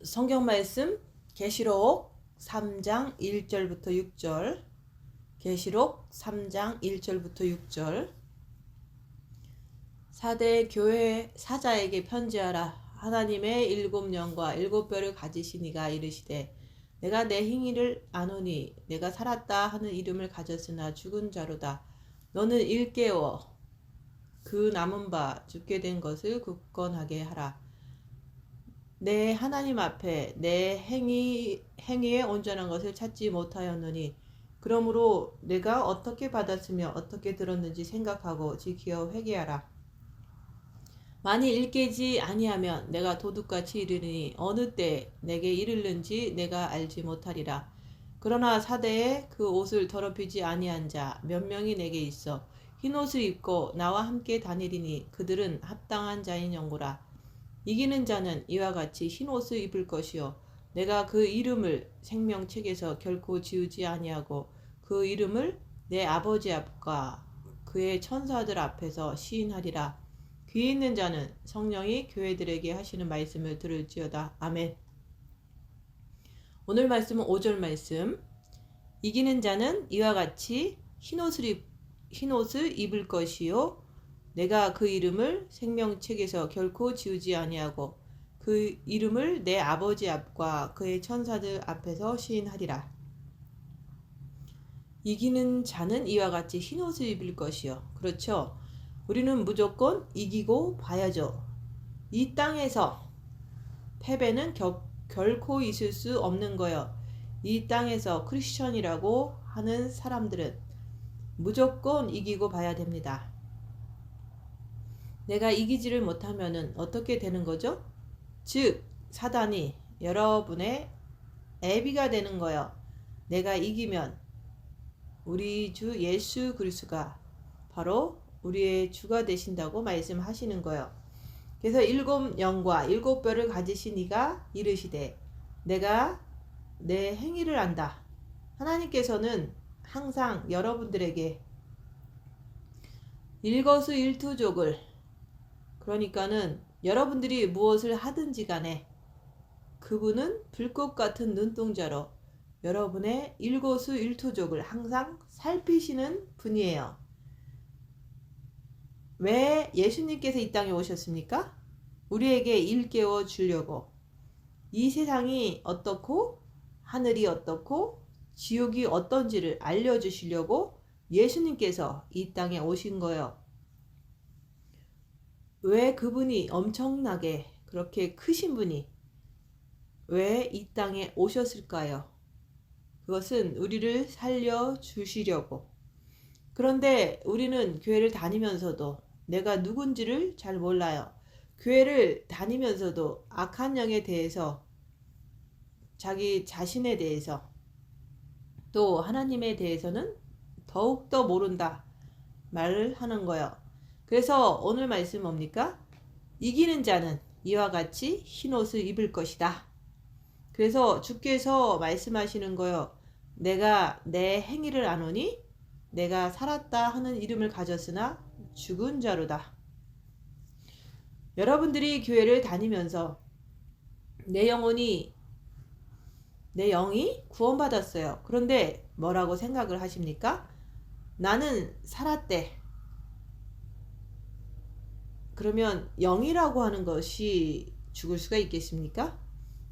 성경 말씀 계시록 3장 1절부터 6절. 계시록 3장 1절부터 6절. 사대 교회 사자에게 편지하라. 하나님의 일곱 영과 일곱 뼈를 가지신 이가 이르시되 내가 내 행위를 아노니 내가 살았다 하는 이름을 가졌으나 죽은 자로다. 너는 일깨워 그 남은 바 죽게 된 것을 굳건하게 하라. 내 하나님 앞에 내 행위에 온전한 것을 찾지 못하였느니 그러므로 내가 어떻게 받았으며 어떻게 들었는지 생각하고 지키어 회개하라. 만일 일깨지 아니하면 내가 도둑같이 이르리니 어느 때 내게 이르는지 내가 알지 못하리라. 그러나 사대에 그 옷을 더럽히지 아니한 자 몇 명이 내게 있어 흰옷을 입고 나와 함께 다니리니 그들은 합당한 자인 영구라. 이기는 자는 이와 같이 흰옷을 입을 것이요 내가 그 이름을 생명책에서 결코 지우지 아니하고 그 이름을 내 아버지 앞과 그의 천사들 앞에서 시인하리라. 귀 있는 자는 성령이 교회들에게 하시는 말씀을 들을지어다. 아멘. 오늘 말씀은 5절 말씀. 이기는 자는 이와 같이 흰옷을 입을 것이요 내가 그 이름을 생명책에서 결코 지우지 아니하고 그 이름을 내 아버지 앞과 그의 천사들 앞에서 시인하리라. 이기는 자는 이와 같이 흰옷을 입을 것이요. 그렇죠. 우리는 무조건 이기고 봐야죠. 이 땅에서 패배는 결코 있을 수 없는 거예요. 이 땅에서 크리스천이라고 하는 사람들은 무조건 이기고 봐야 됩니다. 내가 이기지를 못하면 어떻게 되는 거죠? 즉 사단이 여러분의 애비가 되는 거예요. 내가 이기면 우리 주 예수 그리스도가 바로 우리의 주가 되신다고 말씀하시는 거예요. 그래서 일곱 영과 일곱 뼈를 가지신 이가 이르시되 내가 내 행위를 안다. 하나님께서는 항상 여러분들에게 일거수일투족을, 그러니까는 여러분들이 무엇을 하든지 간에 그분은 불꽃 같은 눈동자로 여러분의 일거수일투족을 항상 살피시는 분이에요. 왜 예수님께서 이 땅에 오셨습니까? 우리에게 일깨워 주려고. 이 세상이 어떻고 하늘이 어떻고 지옥이 어떤지를 알려주시려고 예수님께서 이 땅에 오신 거예요. 왜 그분이 엄청나게 그렇게 크신 분이 왜 이 땅에 오셨을까요? 그것은 우리를 살려주시려고. 그런데 우리는 교회를 다니면서도 내가 누군지를 잘 몰라요. 교회를 다니면서도 악한 영에 대해서, 자기 자신에 대해서, 또 하나님에 대해서는 더욱더 모른다 말을 하는 거예요. 그래서 오늘 말씀 뭡니까? 이기는 자는 이와 같이 흰옷을 입을 것이다. 그래서 주께서 말씀하시는 거예요. 내가 내 행위를 아노니 내가 살았다 하는 이름을 가졌으나 죽은 자로다. 여러분들이 교회를 다니면서 내 영이 구원받았어요. 그런데 뭐라고 생각을 하십니까? 나는 살았대. 그러면 영이라고 하는 것이 죽을 수가 있겠습니까?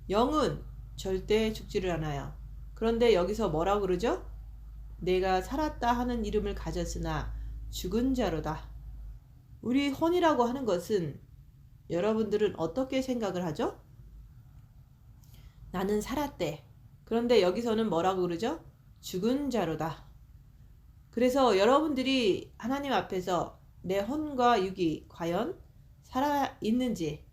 영은 절대 죽지를 않아요. 그런데 여기서 뭐라고 그러죠? 내가 살았다 하는 이름을 가졌으나 죽은 자로다. 우리 혼이라고 하는 것은 여러분들은 어떻게 생각을 하죠? 나는 살았대. 그런데 여기서는 뭐라고 그러죠? 죽은 자로다. 그래서 여러분들이 하나님 앞에서 내 혼과 육이 과연 살아있는지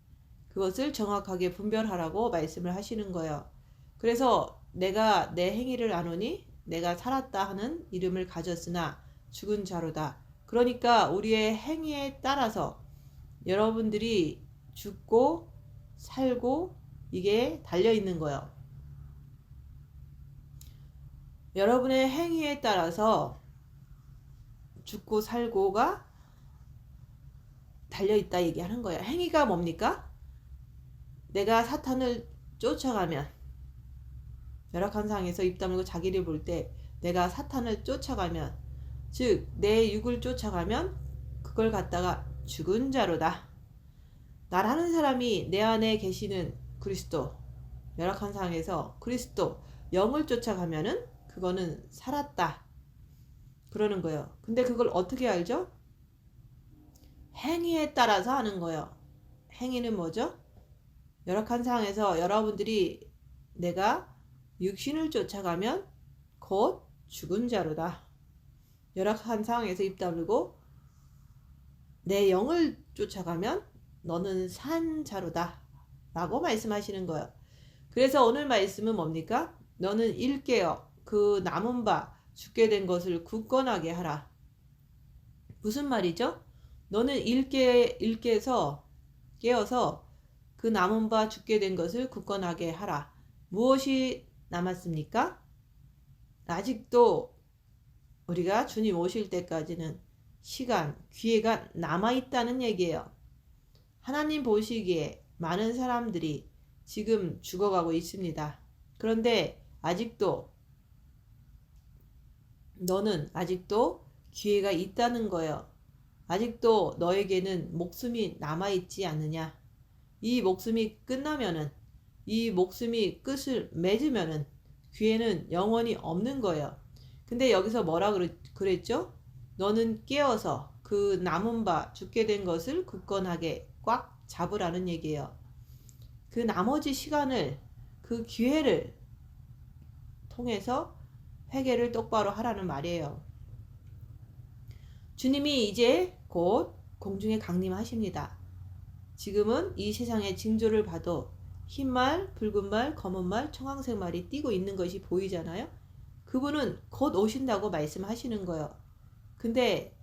그것을 정확하게 분별하라고 말씀을 하시는 거예요. 그래서 내가 내 행위를 아노니 내가 살았다 하는 이름을 가졌으나 죽은 자로다. 그러니까 우리의 행위에 따라서 여러분들이 죽고 살고 이게 달려있는 거예요. 여러분의 행위에 따라서 죽고 살고가 달려있다 얘기하는 거예요. 행위가 뭡니까? 내가 사탄을 쫓아가면, 열악한 상황에서 입 다물고 자기를 볼 때 내가 사탄을 쫓아가면, 즉 내 육을 쫓아가면 그걸 갖다가 죽은 자로다. 나라는 사람이 내 안에 계시는 그리스도, 열악한 상황에서 그리스도 영을 쫓아가면은 그거는 살았다 그러는 거예요. 근데 그걸 어떻게 알죠? 행위에 따라서 하는 거예요. 행위는 뭐죠? 열악한 상황에서 여러분들이 내가 육신을 쫓아가면 곧 죽은 자로다. 열악한 상황에서 입 다물고 내 영을 쫓아가면 너는 산 자로다 라고 말씀하시는 거예요. 그래서 오늘 말씀은 뭡니까? 너는 일깨어 그 남은 바 죽게 된 것을 굳건하게 하라. 무슨 말이죠? 너는 깨어서 그 남은 바 죽게 된 것을 굳건하게 하라. 무엇이 남았습니까? 아직도 우리가 주님 오실 때까지는 시간, 기회가 남아있다는 얘기예요. 하나님 보시기에 많은 사람들이 지금 죽어가고 있습니다. 그런데 너는 아직도 기회가 있다는 거예요. 아직도 너에게는 목숨이 남아있지 않느냐. 이 목숨이 끝나면은, 이 목숨이 끝을 맺으면은 기회는 영원히 없는 거예요. 근데 여기서 뭐라 그랬죠? 너는 깨어서 그 남은 바 죽게 된 것을 굳건하게 꽉 잡으라는 얘기예요. 그 나머지 시간을, 그 기회를 통해서 회개를 똑바로 하라는 말이에요. 주님이 이제 곧 공중에 강림하십니다. 지금은 이 세상의 징조를 봐도 흰 말, 붉은 말, 검은 말, 청황색 말이 띄고 있는 것이 보이잖아요. 그분은 곧 오신다고 말씀하시는 거예요. 근데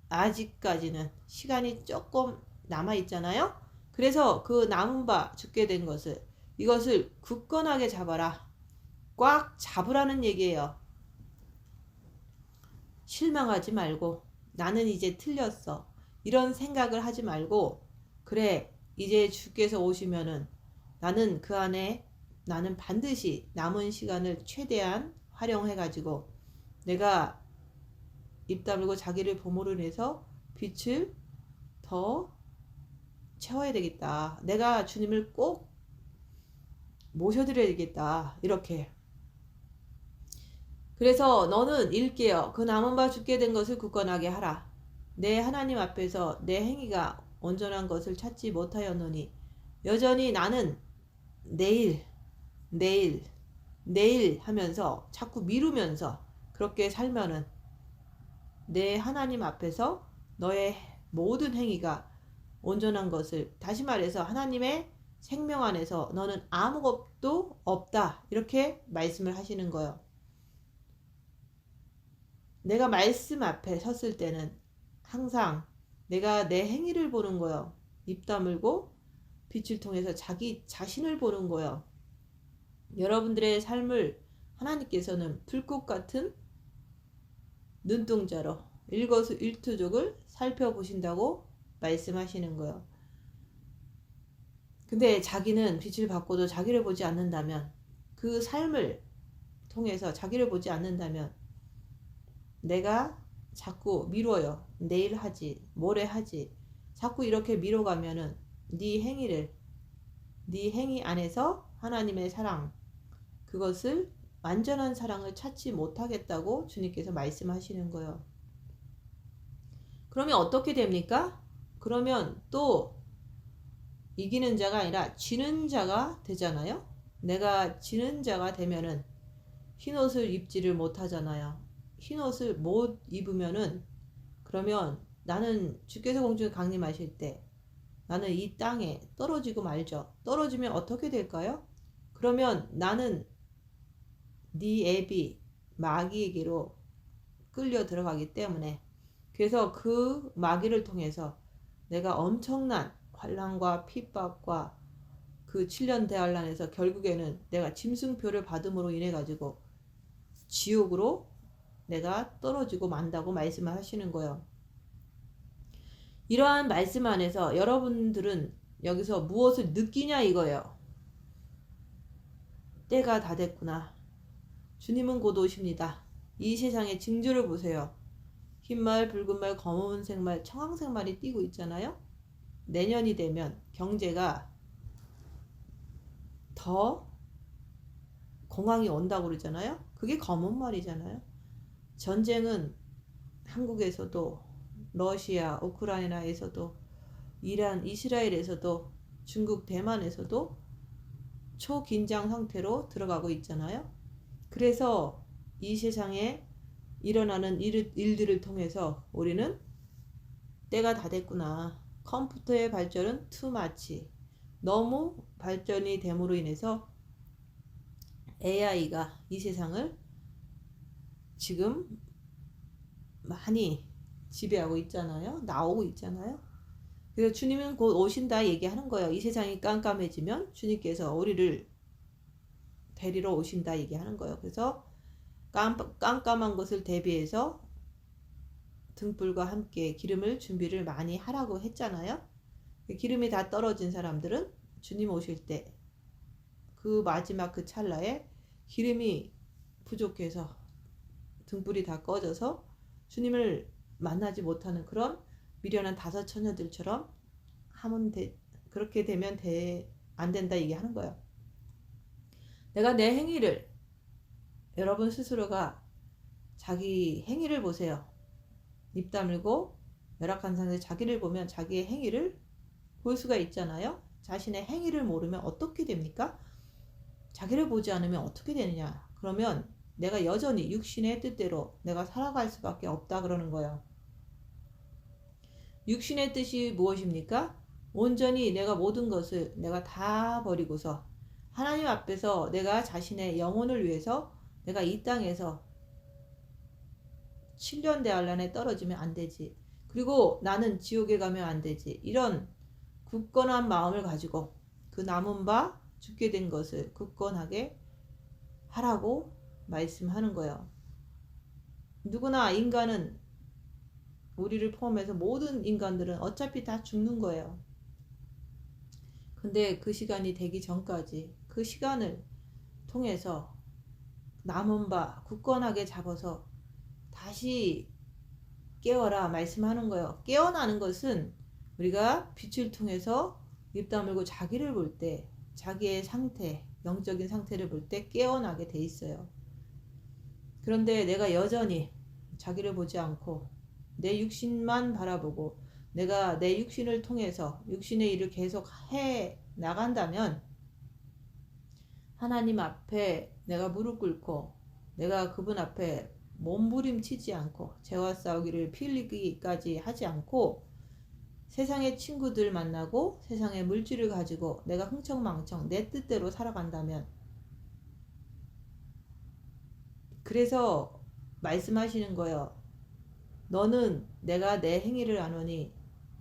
아직까지는 시간이 조금 남아있잖아요. 그래서 그 남은 바 죽게 된 이것을 굳건하게 잡아라. 꽉 잡으라는 얘기예요. 실망하지 말고, 나는 이제 틀렸어, 이런 생각을 하지 말고, 그래 이제 주께서 오시면은 나는 그 안에, 나는 반드시 남은 시간을 최대한 활용해가지고 내가 입 다물고 자기를 보모로 인해서 빛을 더 채워야 되겠다. 내가 주님을 꼭 모셔드려야 되겠다. 이렇게. 그래서 너는 일깨어 그 남은 바 죽게 된 것을 굳건하게 하라. 내 하나님 앞에서 내 행위가 온전한 것을 찾지 못하였노니 여전히 나는 내일 하면서 자꾸 미루면서 그렇게 살면은 내 하나님 앞에서 너의 모든 행위가 온전한 것을, 다시 말해서 하나님의 생명 안에서 너는 아무것도 없다, 이렇게 말씀을 하시는 거예요. 내가 말씀 앞에 섰을 때는 항상 내가 내 행위를 보는 거예요. 입 다물고 빛을 통해서 자기 자신을 보는 거예요. 여러분들의 삶을 하나님께서는 불꽃 같은 눈동자로 일거수일투족을 살펴보신다고 말씀하시는 거예요. 근데 자기는 빛을 받고도 자기를 보지 않는다면, 그 삶을 통해서 자기를 보지 않는다면 내가 자꾸 미뤄요. 내일 하지, 모레 하지. 자꾸 이렇게 미뤄가면은 네 행위 안에서 하나님의 사랑, 그것을 완전한 사랑을 찾지 못하겠다고 주님께서 말씀하시는 거예요. 그러면 어떻게 됩니까? 그러면 또 이기는 자가 아니라 지는 자가 되잖아요. 내가 지는 자가 되면은 흰옷을 입지를 못하잖아요. 흰옷을 못 입으면은, 그러면 나는 주께서 공중에 강림하실 때 나는 이 땅에 떨어지고 말죠. 떨어지면 어떻게 될까요? 그러면 나는 네 애비 마귀에게로 끌려 들어가기 때문에, 그래서 그 마귀를 통해서 내가 엄청난 환난과 핍박과 그 7년 대환란에서 결국에는 내가 짐승표를 받음으로 인해 가지고 지옥으로 내가 떨어지고 만다고 말씀을 하시는 거예요. 이러한 말씀 안에서 여러분들은 여기서 무엇을 느끼냐 이거예요. 때가 다 됐구나. 주님은 곧 오십니다. 이 세상의 징조를 보세요. 흰말, 붉은말, 검은색말, 청황색말이 띄고 있잖아요. 내년이 되면 경제가 더 공황이 온다고 그러잖아요. 그게 검은말이잖아요. 전쟁은 한국에서도, 러시아, 우크라이나에서도, 이란, 이스라엘에서도, 중국, 대만에서도 초긴장 상태로 들어가고 있잖아요. 그래서 이 세상에 일어나는 일들을 통해서 우리는 때가 다 됐구나. 컴퓨터의 발전은 투마치. 너무 발전이 됨으로 인해서 AI가 이 세상을 지금 많이 지배하고 있잖아요. 나오고 있잖아요. 그래서 주님은 곧 오신다 얘기하는 거예요. 이 세상이 깜깜해지면 주님께서 우리를 데리러 오신다 얘기하는 거예요. 그래서 깜깜한 것을 대비해서 등불과 함께 기름을 준비를 많이 하라고 했잖아요. 기름이 다 떨어진 사람들은 주님 오실 때 그 마지막 그 찰나에 기름이 부족해서 등불이 다 꺼져서 주님을 만나지 못하는 그런 미련한 다섯 처녀들처럼 하면 그렇게 되면 안 된다 얘기하는 거예요. 내가 내 행위를, 여러분 스스로가 자기 행위를 보세요. 입 다물고 열악한 상태에서 자기를 보면 자기의 행위를 볼 수가 있잖아요. 자신의 행위를 모르면 어떻게 됩니까? 자기를 보지 않으면 어떻게 되느냐? 그러면 내가 여전히 육신의 뜻대로 내가 살아갈 수밖에 없다 그러는 거예요. 육신의 뜻이 무엇입니까? 온전히 내가 모든 것을 내가 다 버리고서 하나님 앞에서 내가 자신의 영혼을 위해서 내가 이 땅에서 7년 대환란에 떨어지면 안 되지. 그리고 나는 지옥에 가면 안 되지. 이런 굳건한 마음을 가지고 그 남은 바 죽게 된 것을 굳건하게 하라고 말씀하는 거예요. 누구나 인간은, 우리를 포함해서 모든 인간들은 어차피 다 죽는 거예요. 근데 그 시간이 되기 전까지 그 시간을 통해서 남은 바 굳건하게 잡아서 다시 깨어라 말씀하는 거예요. 깨어나는 것은 우리가 빛을 통해서 입 다물고 자기를 볼 때, 자기의 상태, 영적인 상태를 볼 때 깨어나게 돼 있어요. 그런데 내가 여전히 자기를 보지 않고 내 육신만 바라보고 내가 내 육신을 통해서 육신의 일을 계속 해 나간다면 하나님 앞에 내가 무릎 꿇고 내가 그분 앞에 몸부림치지 않고 죄와 싸우기를 피 흘리기까지 하지 않고 세상의 친구들 만나고 세상의 물질을 가지고 내가 흥청망청 내 뜻대로 살아간다면, 그래서 말씀하시는 거예요. 너는 내가 내 행위를 아노니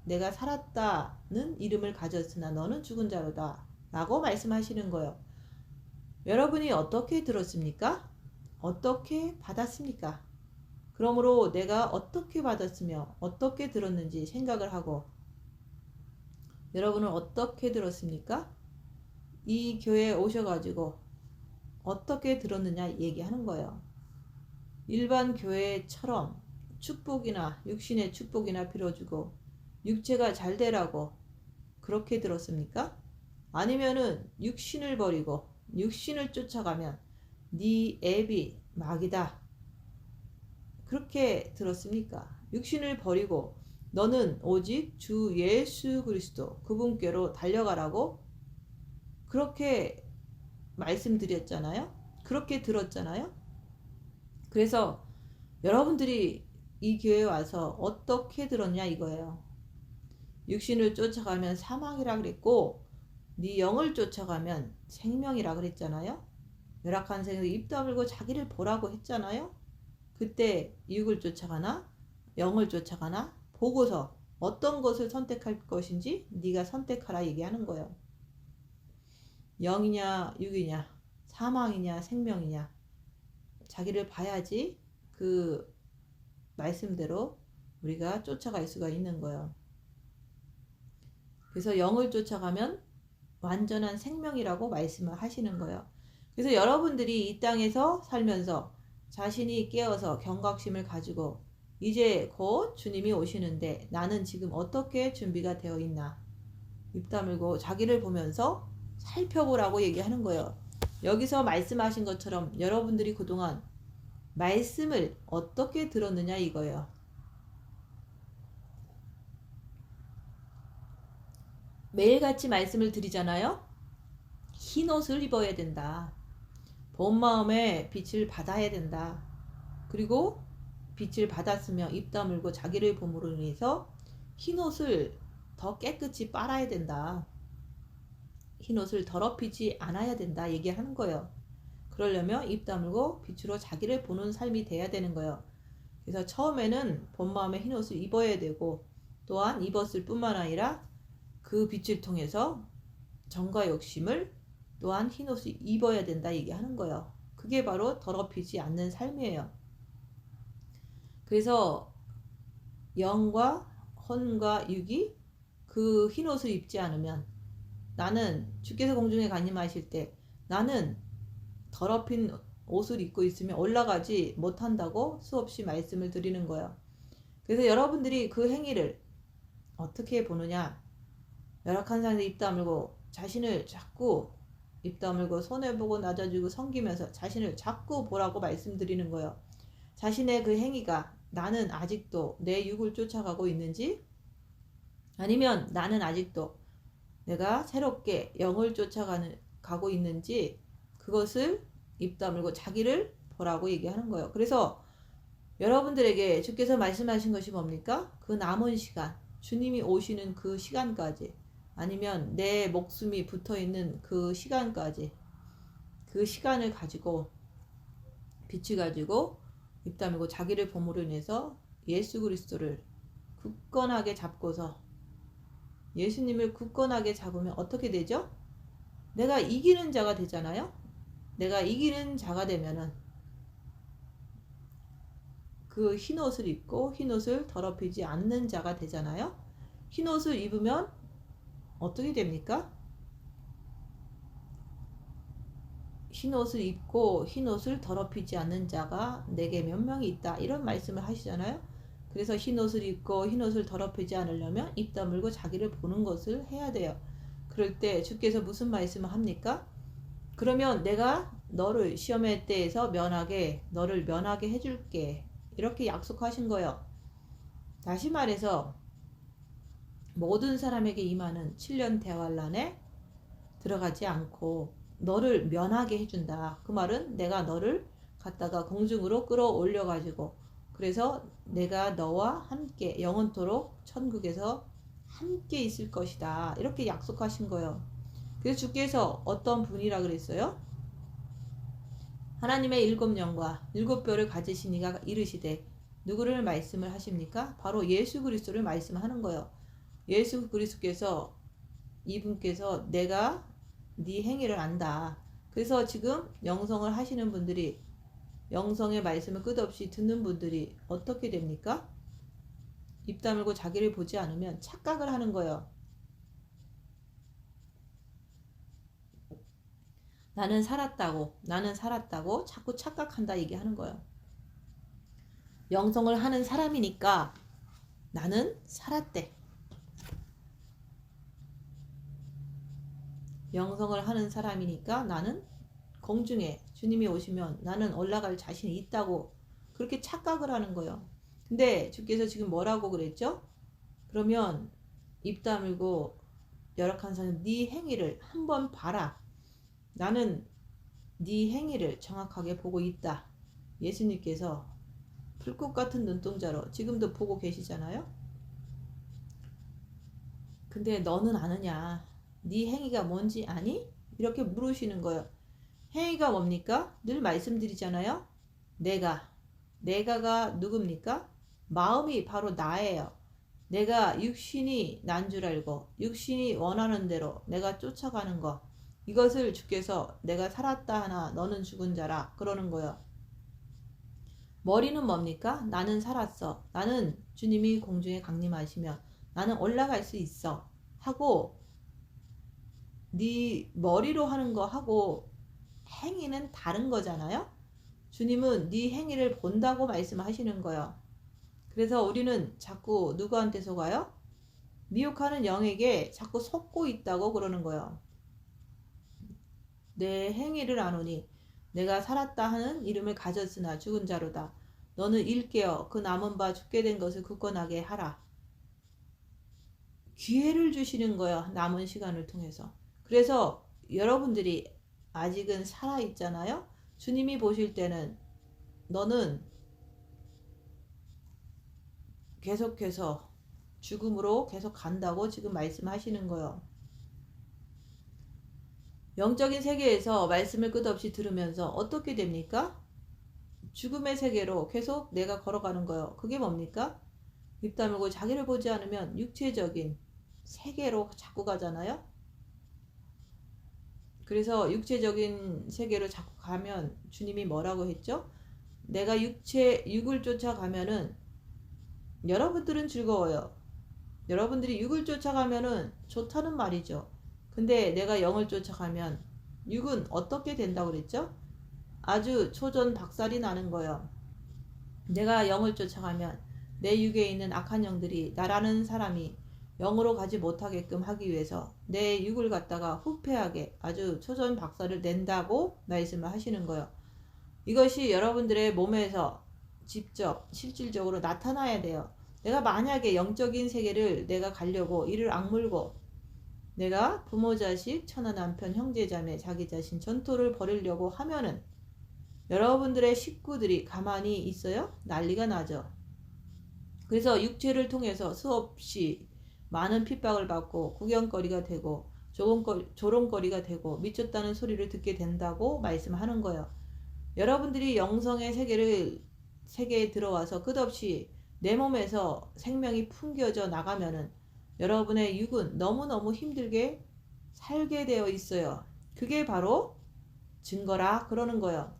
내가 살았다는 이름을 가졌으나 너는 죽은 자로다 라고 말씀하시는 거예요. 여러분이 어떻게 들었습니까? 어떻게 받았습니까? 그러므로 내가 어떻게 받았으며 어떻게 들었는지 생각을 하고, 여러분은 어떻게 들었습니까? 이 교회에 오셔가지고 어떻게 들었느냐 얘기하는 거예요. 일반 교회처럼 축복이나 육신의 축복이나 빌어주고 육체가 잘 되라고 그렇게 들었습니까? 아니면은 육신을 버리고 육신을 쫓아가면 네 앱이 막이다 그렇게 들었습니까? 육신을 버리고 너는 오직 주 예수 그리스도 그분께로 달려가라고 그렇게 말씀드렸잖아요. 그렇게 들었잖아요. 그래서 여러분들이 이 교회에 와서 어떻게 들었냐 이거예요. 육신을 쫓아가면 사망이라 그랬고 네 영을 쫓아가면 생명이라 그랬잖아요. 열악한 생에서 입 다물고 자기를 보라고 했잖아요. 그때 육을 쫓아가나 영을 쫓아가나 보고서 어떤 것을 선택할 것인지 네가 선택하라 얘기하는 거예요. 영이냐 육이냐 사망이냐 생명이냐 자기를 봐야지 그 말씀대로 우리가 쫓아갈 수가 있는 거예요. 그래서 영을 쫓아가면 완전한 생명이라고 말씀을 하시는 거예요. 그래서 여러분들이 이 땅에서 살면서 자신이 깨어서 경각심을 가지고 이제 곧 주님이 오시는데 나는 지금 어떻게 준비가 되어 있나, 입 다물고 자기를 보면서 살펴보라고 얘기하는 거예요. 여기서 말씀하신 것처럼 여러분들이 그동안 말씀을 어떻게 들었느냐 이거예요. 매일같이 말씀을 드리잖아요. 흰 옷을 입어야 된다. 본 마음에 빛을 받아야 된다. 그리고 빛을 받았으며 입 다물고 자기를 봄으로 인해서 흰 옷을 더 깨끗이 빨아야 된다. 흰 옷을 더럽히지 않아야 된다 얘기하는 거예요. 그러려면 입 다물고 빛으로 자기를 보는 삶이 돼야 되는 거예요. 그래서 처음에는 본 마음에 흰 옷을 입어야 되고, 또한 입었을 뿐만 아니라 그 빛을 통해서 정과 욕심을 또한 흰 옷을 입어야 된다 얘기하는 거예요. 그게 바로 더럽히지 않는 삶이에요. 그래서 영과 혼과 육이 그 흰 옷을 입지 않으면, 나는 주께서 공중에 강림하실 때 나는 더럽힌 옷을 입고 있으면 올라가지 못한다고 수없이 말씀을 드리는 거예요. 그래서 여러분들이 그 행위를 어떻게 보느냐, 열악한 상태에 입 다물고 자신을 자꾸 입 다물고 손해보고 낮아지고 섬기면서 자신을 자꾸 보라고 말씀드리는 거예요. 자신의 그 행위가 나는 아직도 내 육을 쫓아가고 있는지, 아니면 나는 아직도 내가 새롭게 영을 쫓아가고 있는지, 그것을 입 다물고 자기를 보라고 얘기하는 거예요. 그래서 여러분들에게 주께서 말씀하신 것이 뭡니까? 그 남은 시간, 주님이 오시는 그 시간까지, 아니면 내 목숨이 붙어있는 그 시간까지, 그 시간을 가지고 빛을 가지고 입 다물고 자기를 봄으로 인해서 예수 그리스도를 굳건하게 잡고서, 예수님을 굳건하게 잡으면 어떻게 되죠? 내가 이기는 자가 되잖아요. 내가 이기는 자가 되면은 그 흰옷을 입고 흰옷을 더럽히지 않는 자가 되잖아요. 흰옷을 입으면 어떻게 됩니까? 흰옷을 입고 흰옷을 더럽히지 않는 자가 내게 몇 명이 있다, 이런 말씀을 하시잖아요. 그래서 흰옷을 입고 흰옷을 더럽히지 않으려면 입 다물고 자기를 보는 것을 해야 돼요. 그럴 때 주께서 무슨 말씀을 합니까? 그러면 내가 너를 시험의 때에서 너를 면하게 해줄게, 이렇게 약속하신 거예요. 다시 말해서 모든 사람에게 임하는 7년 대환란에 들어가지 않고 너를 면하게 해준다. 그 말은 내가 너를 갖다가 공중으로 끌어올려 가지고, 그래서 내가 너와 함께 영원토록 천국에서 함께 있을 것이다, 이렇게 약속하신 거예요. 그래서 주께서 어떤 분이라 그랬어요? 하나님의 7영과 7뼈를 가지신 이가 이르시되, 누구를 말씀을 하십니까? 바로 예수 그리스도를 말씀하는 거예요. 예수 그리스도께서, 이분께서 내가 네 행위를 안다. 그래서 지금 영성을 하시는 분들이, 영성의 말씀을 끝없이 듣는 분들이 어떻게 됩니까? 입 다물고 자기를 보지 않으면 착각을 하는 거예요. 나는 살았다고 자꾸 착각한다 얘기하는 거예요. 영성을 하는 사람이니까 나는 살았대. 영성을 하는 사람이니까 나는 공중에 주님이 오시면 나는 올라갈 자신이 있다고, 그렇게 착각을 하는 거예요. 근데 주께서 지금 뭐라고 그랬죠? 그러면 입 다물고 열악한 사람, 네 행위를 한번 봐라. 나는 네 행위를 정확하게 보고 있다. 예수님께서 불꽃 같은 눈동자로 지금도 보고 계시잖아요. 근데 너는 아느냐? 네 행위가 뭔지 아니? 이렇게 물으시는 거예요. 행위가 뭡니까? 늘 말씀드리잖아요. 내가가 누굽니까? 마음이 바로 나예요. 내가 육신이 난 줄 알고 육신이 원하는 대로 내가 쫓아가는 것, 이것을 주께서 내가 살았다 하나 너는 죽은 자라 그러는 거예요. 머리는 뭡니까? 나는 살았어. 나는 주님이 공중에 강림하시면 나는 올라갈 수 있어 하고, 네 머리로 하는 거 하고 행위는 다른 거잖아요. 주님은 네 행위를 본다고 말씀하시는 거예요. 그래서 우리는 자꾸 누구한테 속아요? 미혹하는 영에게 자꾸 속고 있다고 그러는 거예요. 내 행위를 아노니 내가 살았다 하는 이름을 가졌으나 죽은 자로다. 너는 일깨어 그 남은 바 죽게 된 것을 굳건하게 하라. 기회를 주시는 거예요. 남은 시간을 통해서. 그래서 여러분들이 아직은 살아있잖아요. 주님이 보실 때는 너는 계속해서 죽음으로 계속 간다고 지금 말씀하시는 거예요. 영적인 세계에서 말씀을 끝없이 들으면서 어떻게 됩니까? 죽음의 세계로 계속 내가 걸어가는 거예요. 그게 뭡니까? 입 다물고 자기를 보지 않으면 육체적인 세계로 자꾸 가잖아요. 그래서 육체적인 세계로 자꾸 가면 주님이 뭐라고 했죠? 내가 육을 쫓아가면은 여러분들은 즐거워요. 여러분들이 육을 쫓아가면은 좋다는 말이죠. 근데 내가 영을 쫓아가면 육은 어떻게 된다고 그랬죠? 아주 초전박살이 나는 거예요. 내가 영을 쫓아가면 내 육에 있는 악한 영들이 나라는 사람이 영으로 가지 못하게끔 하기 위해서 내 육을 갖다가 후패하게 아주 초전박살을 낸다고 말씀을 하시는 거예요. 이것이 여러분들의 몸에서 직접 실질적으로 나타나야 돼요. 내가 만약에 영적인 세계를 내가 가려고 이를 악물고 내가 부모 자식 처나 남편 형제 자매 자기 자신 전토를 벌이려고 하면은 여러분들의 식구들이 가만히 있어요? 난리가 나죠. 그래서 육체를 통해서 수없이 많은 핍박을 받고 구경거리가 되고 조롱거리가 되고 미쳤다는 소리를 듣게 된다고 말씀하는 거예요. 여러분들이 영성의 세계에 들어와서 끝없이 내 몸에서 생명이 풍겨져 나가면은 여러분의 육은 너무너무 힘들게 살게 되어 있어요. 그게 바로 증거라 그러는 거예요.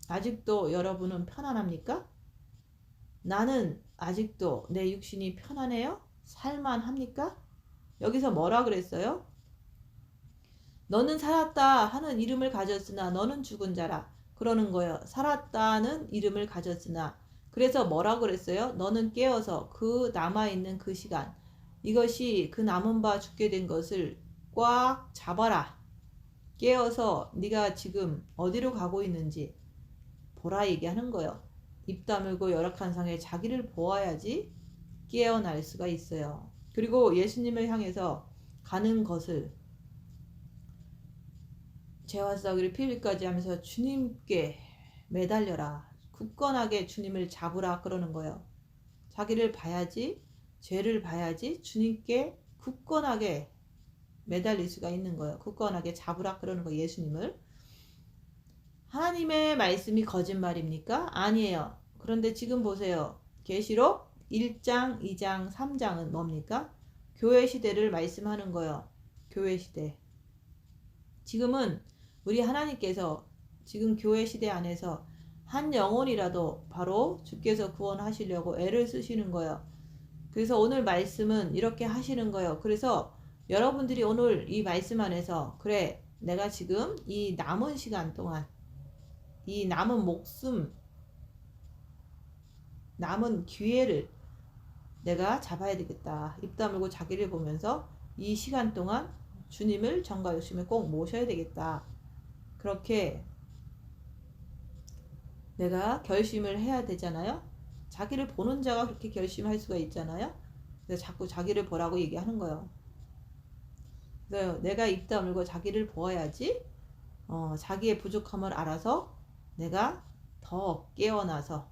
아직도 여러분은 편안합니까? 나는 아직도 내 육신이 편안해요? 살만합니까? 여기서 뭐라 그랬어요? 너는 살았다 하는 이름을 가졌으나 너는 죽은 자라 그러는 거예요. 살았다는 이름을 가졌으나 그래서 뭐라 그랬어요? 너는 깨어서 그 남아있는 그 시간 이것이 그 남은 바 죽게 된 것을 꽉 잡아라. 깨어서 네가 지금 어디로 가고 있는지 보라 얘기하는 거예요. 입 다물고 열악한 상에 자기를 보아야지 깨어날 수가 있어요. 그리고 예수님을 향해서 가는 것을 죄와 싸우기를 필리까지 하면서 주님께 매달려라. 굳건하게 주님을 잡으라 그러는 거예요. 자기를 봐야지 죄를 봐야지 주님께 굳건하게 매달릴 수가 있는 거예요. 굳건하게 잡으라 그러는 거예요. 예수님을. 하나님의 말씀이 거짓말입니까? 아니에요. 그런데 지금 보세요. 계시록 1장, 2장, 3장은 뭡니까? 교회 시대를 말씀하는 거예요. 교회 시대. 지금은 우리 하나님께서 지금 교회 시대 안에서 한 영혼이라도 바로 주께서 구원하시려고 애를 쓰시는 거예요. 그래서 오늘 말씀은 이렇게 하시는 거예요. 그래서 여러분들이 오늘 이 말씀 안에서 그래 내가 지금 이 남은 시간 동안 이 남은 목숨 남은 기회를 내가 잡아야 되겠다. 입 다물고 자기를 보면서 이 시간 동안 주님을 정과 욕심에 꼭 모셔야 되겠다. 그렇게 내가 결심을 해야 되잖아요. 자기를 보는 자가 그렇게 결심할 수가 있잖아요. 그래서 자꾸 자기를 보라고 얘기하는 거예요. 그래서 내가 입 다물고 자기를 보아야지 자기의 부족함을 알아서 내가 더 깨어나서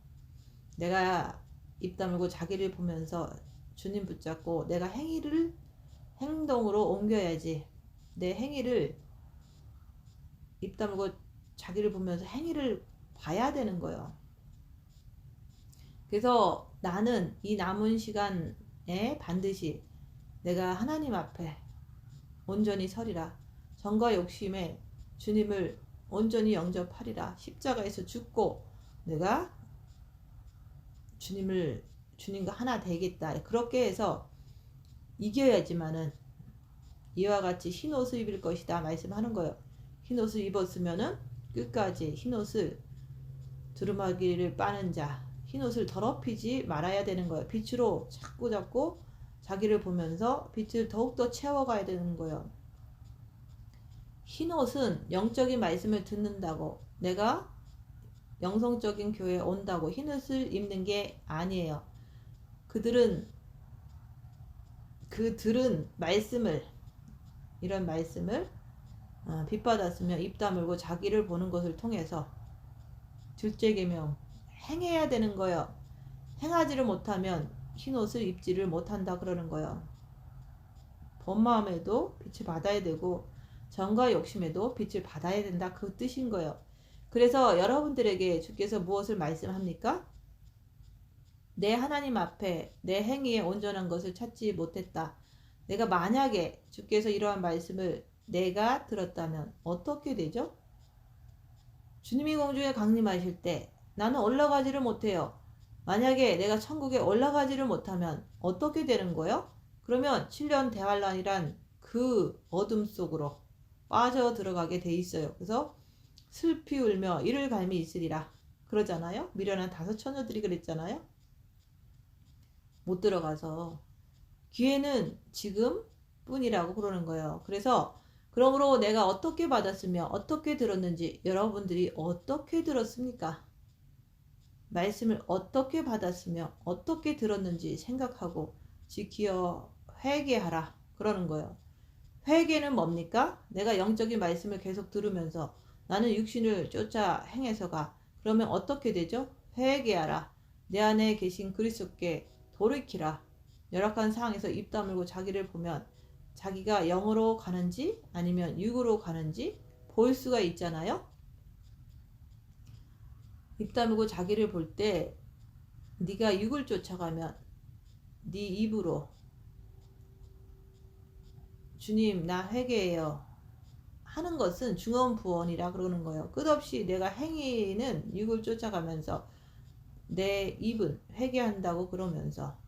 내가 입 다물고 자기를 보면서 주님 붙잡고 내가 행동으로 옮겨야지. 내 행위를 입 다물고 자기를 보면서 행위를 봐야 되는 거예요. 그래서 나는 이 남은 시간에 반드시 내가 하나님 앞에 온전히 서리라. 정과 욕심에 주님을 온전히 영접하리라. 십자가에서 죽고 내가 주님과 하나 되겠다. 그렇게 해서 이겨야지만은 이와 같이 흰 옷을 입을 것이다 말씀하는 거예요. 흰옷을 입었으면은 끝까지 흰옷을 두루마기를 빠는 자, 흰옷을 더럽히지 말아야 되는 거예요. 빛으로 자꾸 자기를 보면서 빛을 더욱더 채워가야 되는 거예요. 흰옷은 영적인 말씀을 듣는다고, 내가 영성적인 교회에 온다고 흰옷을 입는 게 아니에요. 그들은 말씀을, 이런 말씀을 빛받았으며 입 다물고 자기를 보는 것을 통해서 둘째 계명 행해야 되는 거예요. 행하지를 못하면 흰옷을 입지를 못한다 그러는 거예요. 본 마음에도 빛을 받아야 되고 정과 욕심에도 빛을 받아야 된다, 그 뜻인 거예요. 그래서 여러분들에게 주께서 무엇을 말씀합니까? 내 하나님 앞에 내 행위에 온전한 것을 찾지 못했다. 내가 만약에 주께서 이러한 말씀을 내가 들었다면 어떻게 되죠? 주님이 공중에 강림하실 때 나는 올라가지를 못해요. 만약에 내가 천국에 올라가지를 못하면 어떻게 되는 거예요? 그러면 7년 대환란이란 그 어둠 속으로 빠져 들어가게 돼 있어요. 그래서 슬피 울며 이를 갈미 있으리라 그러잖아요. 미련한 5 처녀들이 그랬잖아요. 못 들어가서 기회는 지금 뿐이라고 그러는 거예요. 그래서 그러므로 내가 어떻게 받았으며 어떻게 들었는지, 여러분들이 어떻게 들었습니까? 말씀을 어떻게 받았으며 어떻게 들었는지 생각하고 지키어 회개하라 그러는 거예요. 회개는 뭡니까? 내가 영적인 말씀을 계속 들으면서 나는 육신을 쫓아 행해서가, 그러면 어떻게 되죠? 회개하라. 내 안에 계신 그리스도께 돌이키라. 열악한 상황에서 입 다물고 자기를 보면 자기가 영으로 가는지 아니면 육으로 가는지 볼 수가 있잖아요. 입 다물고 자기를 볼 때 네가 육을 쫓아가면 네 입으로 주님 나 회개해요 하는 것은 중언부언이라 그러는 거예요. 끝없이 내가 행위는 육을 쫓아가면서 내 입은 회개한다고 그러면서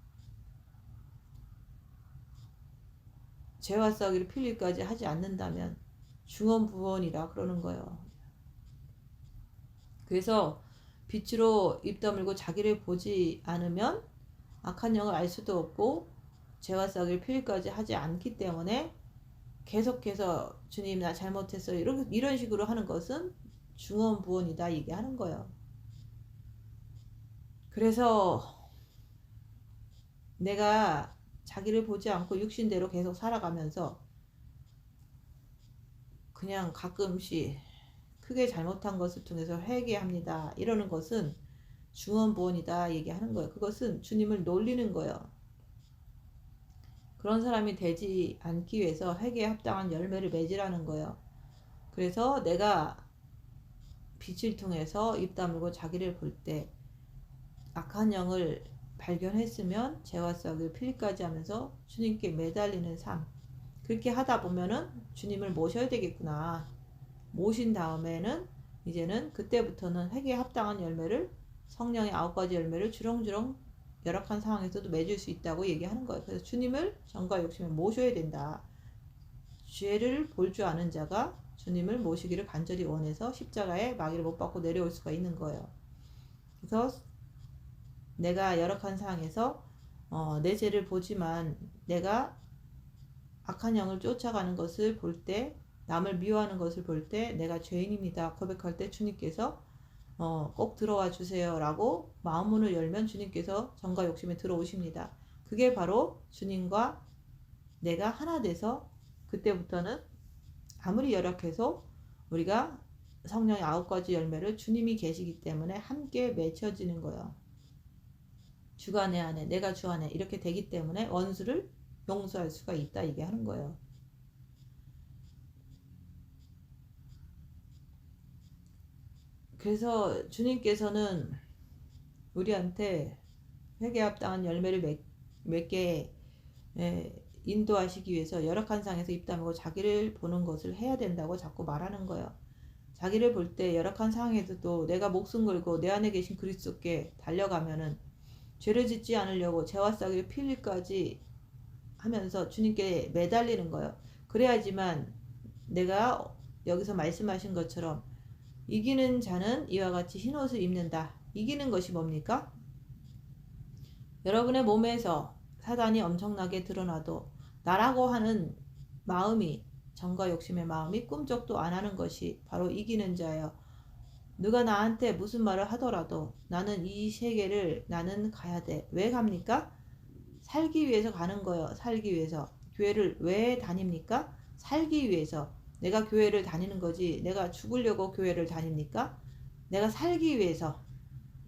죄와 싸우기를 필리까지 하지 않는다면 중언부언이라 그러는 거예요. 그래서 빛으로 입 다물고 자기를 보지 않으면 악한 영을 알 수도 없고 죄와 싸우기를 필리까지 하지 않기 때문에 계속해서 주님 나 잘못했어요 이런 식으로 하는 것은 중언부언이다 얘기하는 거예요. 그래서 내가 자기를 보지 않고 육신대로 계속 살아가면서 그냥 가끔씩 크게 잘못한 것을 통해서 회개합니다 이러는 것은 중언부언이다 얘기하는 거예요. 그것은 주님을 놀리는 거예요. 그런 사람이 되지 않기 위해서 회개에 합당한 열매를 맺으라는 거예요. 그래서 내가 빛을 통해서 입 다물고 자기를 볼 때 악한 영을 발견했으면 죄와 싸우기를 필리까지 하면서 주님께 매달리는 삶, 그렇게 하다 보면은 주님을 모셔야 되겠구나. 모신 다음에는 이제는 그때부터는 회개에 합당한 열매를, 성령의 9가지 열매를 주렁주렁 열악한 상황에서도 맺을 수 있다고 얘기하는 거예요. 그래서 주님을 정과 욕심에 모셔야 된다. 죄를 볼 줄 아는 자가 주님을 모시기를 간절히 원해서 십자가에 마귀를 못 받고 내려올 수가 있는 거예요. 그래서 내가 열악한 상황에서 내 죄를 보지만 내가 악한 영을 쫓아가는 것을 볼 때, 남을 미워하는 것을 볼 때 내가 죄인입니다 고백할 때 주님께서 꼭 들어와 주세요 라고 마음문을 열면 주님께서 정과 욕심에 들어오십니다. 그게 바로 주님과 내가 하나 돼서 그때부터는 아무리 열악해서 우리가 성령의 9가지 열매를 주님이 계시기 때문에 함께 맺혀지는 거예요. 주가 내 안에 내가 주 안에 이렇게 되기 때문에 원수를 용서할 수가 있다 이게 하는 거예요. 그래서 주님께서는 우리한테 회개에 합당한 열매를 맺게 인도하시기 위해서 열악한 상에서 입 다물고 자기를 보는 것을 해야 된다고 자꾸 말하는 거예요. 자기를 볼 때 열악한 상황에서도 내가 목숨 걸고 내 안에 계신 그리스도께 달려가면은 죄를 짓지 않으려고 죄와 싸우기를 필리까지 하면서 주님께 매달리는 거예요. 그래야지만 내가 여기서 말씀하신 것처럼 이기는 자는 이와 같이 흰옷을 입는다. 이기는 것이 뭡니까? 여러분의 몸에서 사단이 엄청나게 드러나도 나라고 하는 마음이, 정과 욕심의 마음이 꿈쩍도 안 하는 것이 바로 이기는 자예요. 누가 나한테 무슨 말을 하더라도 나는 이 세계를 나는 가야 돼. 왜 갑니까? 살기 위해서 가는 거예요. 살기 위해서. 교회를 왜 다닙니까? 살기 위해서. 내가 교회를 다니는 거지 내가 죽으려고 교회를 다닙니까? 내가 살기 위해서.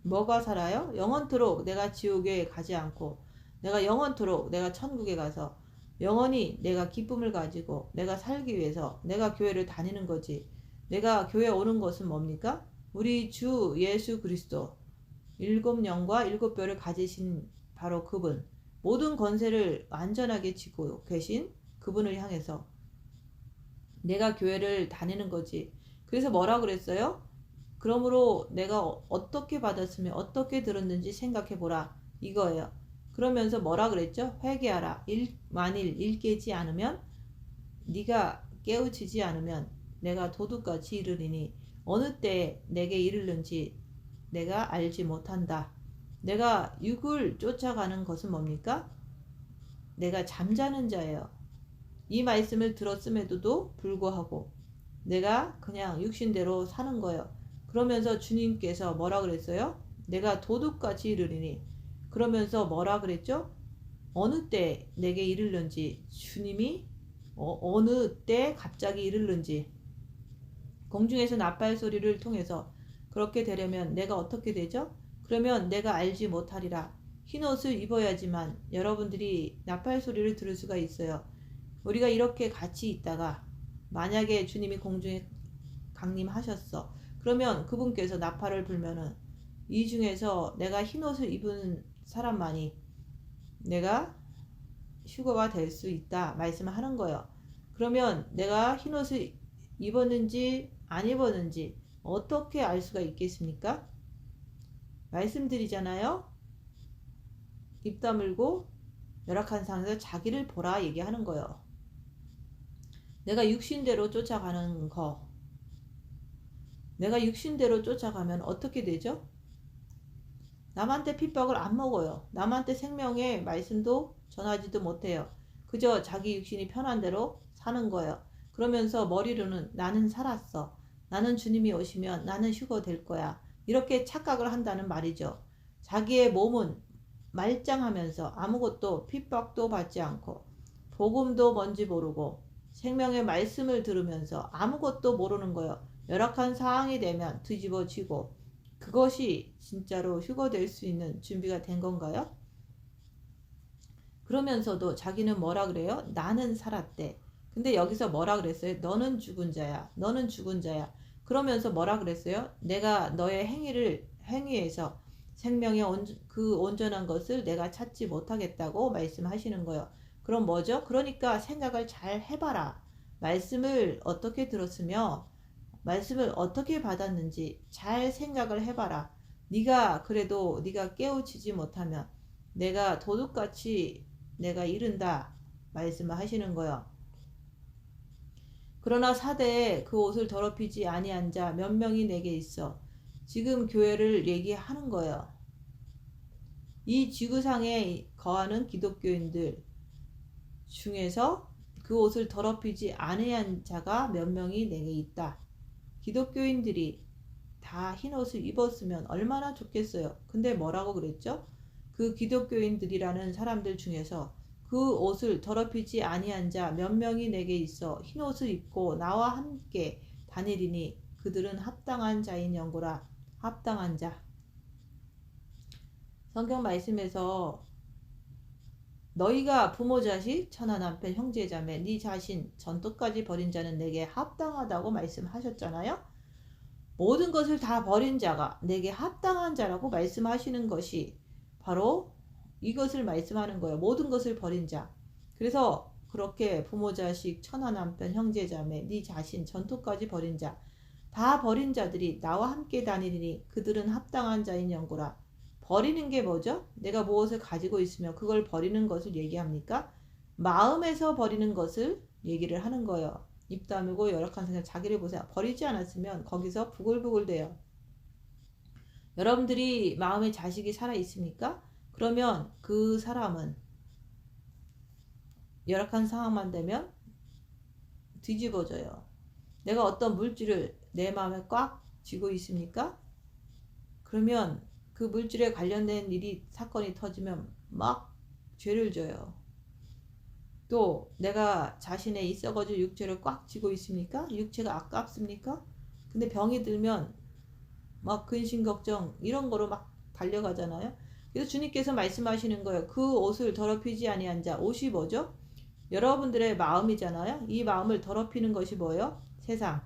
뭐가 살아요? 영원토록 내가 지옥에 가지 않고 내가 영원토록 내가 천국에 가서 영원히 내가 기쁨을 가지고 내가 살기 위해서 내가 교회를 다니는 거지. 내가 교회 오는 것은 뭡니까? 우리 주 예수 그리스도 일곱 영과 일곱 뼈를 가지신 바로 그분, 모든 권세를 완전하게 쥐고 계신 그분을 향해서 내가 교회를 다니는 거지. 그래서 뭐라 그랬어요? 그러므로 내가 어떻게 받았으면 어떻게 들었는지 생각해 보라. 이거예요. 그러면서 뭐라 그랬죠? 회개하라. 만일 일 깨지 않으면, 네가 깨우치지 않으면 내가 도둑같이 이르리니 어느 때에 내게 이르는지 내가 알지 못한다. 내가 육을 쫓아가는 것은 뭡니까? 내가 잠자는 자예요. 이 말씀을 들었음에도 불구하고 내가 그냥 육신대로 사는 거예요. 그러면서 주님께서 뭐라 그랬어요? 내가 도둑같이 이르리니. 그러면서 뭐라 그랬죠? 어느 때 내게 이르는지, 주님이 어느 때 갑자기 이르는지, 공중에서 나팔 소리를 통해서 그렇게 되려면 내가 어떻게 되죠? 그러면 내가 알지 못하리라. 흰옷을 입어야지만 여러분들이 나팔 소리를 들을 수가 있어요. 우리가 이렇게 같이 있다가 만약에 주님이 공중에 강림하셨어. 그러면 그분께서 나팔을 불면은 이 중에서 내가 흰옷을 입은 사람만이 내가 휴거가 될 수 있다 말씀하는 거예요. 그러면 내가 흰옷을 입었는지 안 입었는지 어떻게 알 수가 있겠습니까? 말씀드리잖아요. 입 다물고 열악한 상에서 자기를 보라 얘기하는 거예요. 내가 육신대로 쫓아가는 거. 내가 육신대로 쫓아가면 어떻게 되죠? 남한테 핍박을 안 먹어요. 남한테 생명의 말씀도 전하지도 못해요. 그저 자기 육신이 편한 대로 사는 거예요. 그러면서 머리로는 나는 살았어. 나는 주님이 오시면 나는 휴거될 거야. 이렇게 착각을 한다는 말이죠. 자기의 몸은 말짱하면서 아무것도 핍박도 받지 않고 복음도 뭔지 모르고 생명의 말씀을 들으면서 아무것도 모르는 거예요. 열악한 상황이 되면 뒤집어지고 그것이 진짜로 휴거될 수 있는 준비가 된 건가요? 그러면서도 자기는 뭐라 그래요? 나는 살았대. 근데 여기서 뭐라 그랬어요? 너는 죽은 자야. 너는 죽은 자야. 그러면서 뭐라 그랬어요? 내가 너의 행위에서 생명의 그 온전한 것을 내가 찾지 못하겠다고 말씀하시는 거예요. 그럼 뭐죠? 그러니까 생각을 잘 해봐라. 말씀을 어떻게 들었으며 말씀을 어떻게 받았는지 잘 생각을 해봐라. 네가 그래도 네가 깨우치지 못하면 내가 도둑같이 내가 이른다 말씀을 하시는 거예요. 그러나 사대에 그 옷을 더럽히지 아니한 자 몇 명이 내게 있어. 지금 교회를 얘기하는 거예요. 이 지구상에 거하는 기독교인들 중에서 그 옷을 더럽히지 아니한 자가 몇 명이 내게 있다. 기독교인들이 다 흰옷을 입었으면 얼마나 좋겠어요. 근데 뭐라고 그랬죠? 그 기독교인들이라는 사람들 중에서 그 옷을 더럽히지 아니한 자 몇 명이 내게 있어 흰옷을 입고 나와 함께 다니리니 그들은 합당한 자인 영고라. 합당한 자. 성경 말씀에서 너희가 부모 자식 처나 남편 형제 자매 네 자신 전토까지 버린 자는 내게 합당하다고 말씀하셨잖아요. 모든 것을 다 버린 자가 내게 합당한 자라고 말씀하시는 것이 바로 이것을 말씀하는 거예요. 모든 것을 버린 자. 그래서 그렇게 부모 자식 처나 남편 형제 자매 네 자신 전토까지 버린 자 다 버린 자들이 나와 함께 다니리니 그들은 합당한 자인 영고라. 버리는 게 뭐죠? 내가 무엇을 가지고 있으며 그걸 버리는 것을 얘기합니까? 마음에서 버리는 것을 얘기를 하는 거예요. 입 다물고 열악한 생각 자기를 보세요. 버리지 않았으면 거기서 부글부글 돼요. 여러분들이 마음에 자식이 살아 있습니까? 그러면 그 사람은 열악한 상황만 되면 뒤집어져요. 내가 어떤 물질을 내 마음에 꽉 쥐고 있습니까? 그러면 그 물질에 관련된 일이 사건이 터지면 막 죄를 져요. 또 내가 자신의 이 썩어질 육체를 꽉 쥐고 있습니까? 육체가 아깝습니까? 근데 병이 들면 막 근심 걱정 이런 거로 막 달려가잖아요. 그래서 주님께서 말씀하시는 거예요. 그 옷을 더럽히지 아니한 자. 옷이 뭐죠? 여러분들의 마음이잖아요. 이 마음을 더럽히는 것이 뭐예요? 세상,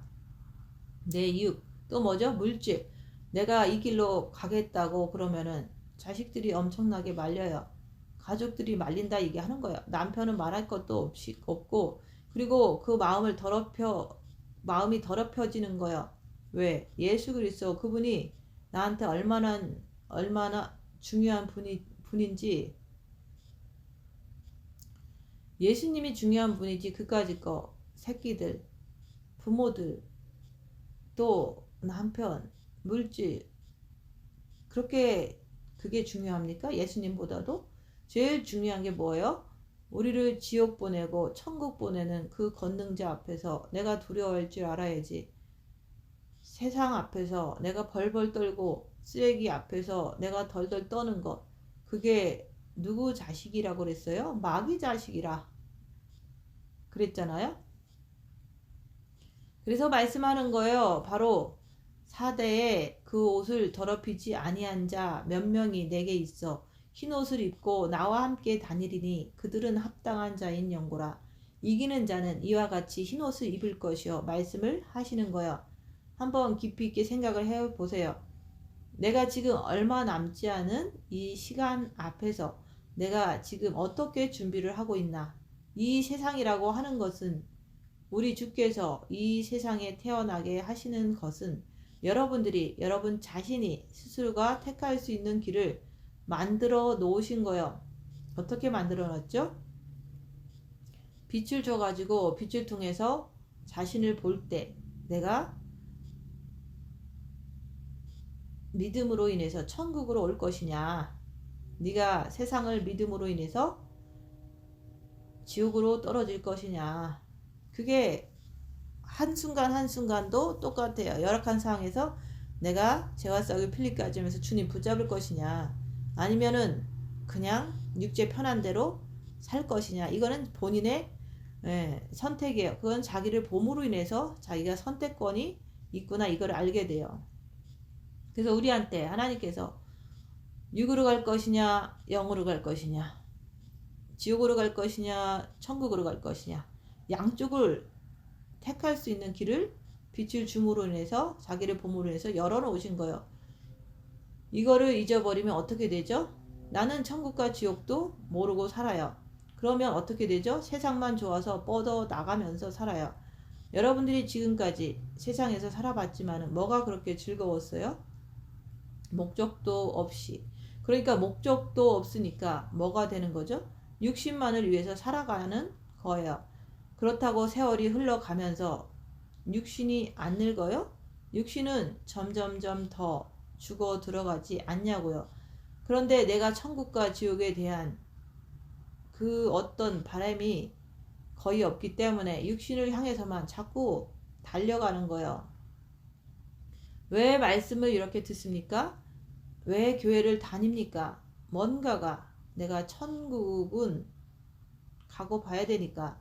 내 육, 또 뭐죠? 물질. 내가 이 길로 가겠다고 그러면은 자식들이 엄청나게 말려요. 가족들이 말린다 얘기하는 거예요. 남편은 말할 것도 없고, 그리고 그 마음이 더럽혀지는 거예요. 왜? 예수 그리스도 그분이 나한테 얼마나 중요한 분인지, 예수님이 중요한 분이지 그까짓 거 새끼들, 부모들, 또 남편, 물질 그게 중요합니까? 예수님보다도 제일 중요한 게 뭐예요? 우리를 지옥 보내고 천국 보내는 그 권능자 앞에서 내가 두려워할 줄 알아야지. 세상 앞에서 내가 벌벌 떨고 쓰레기 앞에서 내가 덜덜 떠는 것, 그게 누구 자식이라고 그랬어요? 마귀 자식이라 그랬잖아요. 그래서 말씀하는 거예요. 바로 사대에 그 옷을 더럽히지 아니한 자 몇 명이 내게 있어 흰 옷을 입고 나와 함께 다니리니 그들은 합당한 자인 영고라. 이기는 자는 이와 같이 흰 옷을 입을 것이요 말씀을 하시는 거예요. 한번 깊이 있게 생각을 해보세요. 내가 지금 얼마 남지 않은 이 시간 앞에서 내가 지금 어떻게 준비를 하고 있나. 이 세상이라고 하는 것은, 우리 주께서 이 세상에 태어나게 하시는 것은 여러분 자신이 스스로가 택할 수 있는 길을 만들어 놓으신 거예요. 어떻게 만들어 놨죠? 빛을 줘가지고 빛을 통해서 자신을 볼 때 내가 믿음으로 인해서 천국으로 올 것이냐, 네가 세상을 믿음으로 인해서 지옥으로 떨어질 것이냐. 그게 한순간 한순간도 똑같아요. 열악한 상황에서 내가 죄와 썩을 필리까지 하면서 주님 붙잡을 것이냐, 아니면은 그냥 육체 편한 대로 살 것이냐. 이거는 본인의 선택이에요. 그건 자기를 봄으로 인해서 자기가 선택권이 있구나, 이걸 알게 돼요. 그래서 우리한테 하나님께서 육으로 갈 것이냐 영으로 갈 것이냐, 지옥으로 갈 것이냐 천국으로 갈 것이냐, 양쪽을 택할 수 있는 길을 빛을 줌으로 인해서 자기를 봄으로 인해서 열어놓으신 거예요. 이거를 잊어버리면 어떻게 되죠? 나는 천국과 지옥도 모르고 살아요. 그러면 어떻게 되죠? 세상만 좋아서 뻗어 나가면서 살아요. 여러분들이 지금까지 세상에서 살아봤지만 뭐가 그렇게 즐거웠어요? 목적도 없이. 그러니까 목적도 없으니까 뭐가 되는 거죠? 육신만을 위해서 살아가는 거예요. 그렇다고 세월이 흘러가면서 육신이 안 늙어요? 육신은 점점점 더 죽어 들어가지 않냐고요. 그런데 내가 천국과 지옥에 대한 그 어떤 바람이 거의 없기 때문에 육신을 향해서만 자꾸 달려가는 거예요. 왜 말씀을 이렇게 듣습니까? 왜 교회를 다닙니까? 뭔가가, 내가 천국은 가고 봐야 되니까.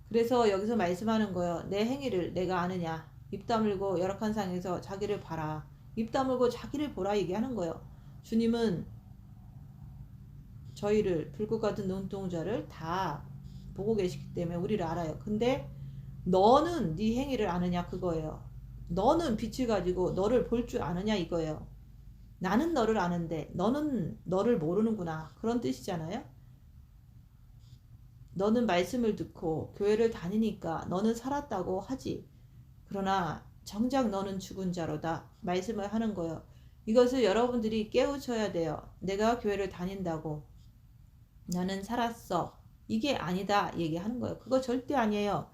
그래서 여기서 말씀하는 거예요. 내 행위를 내가 아느냐. 입 다물고 열악한 상에서 자기를 봐라. 입 다물고 자기를 보라 얘기하는 거예요. 주님은 저희를, 불꽃 같은 눈동자를 다 보고 계시기 때문에 우리를 알아요. 근데 너는 네 행위를 아느냐, 그거예요. 너는 빛을 가지고 너를 볼 줄 아느냐, 이거예요. 나는 너를 아는데 너는 너를 모르는구나, 그런 뜻이잖아요. 너는 말씀을 듣고 교회를 다니니까 너는 살았다고 하지. 그러나 정작 너는 죽은 자로다 말씀을 하는 거예요. 이것을 여러분들이 깨우쳐야 돼요. 내가 교회를 다닌다고 나는 살았어, 이게 아니다 얘기하는 거예요. 그거 절대 아니에요.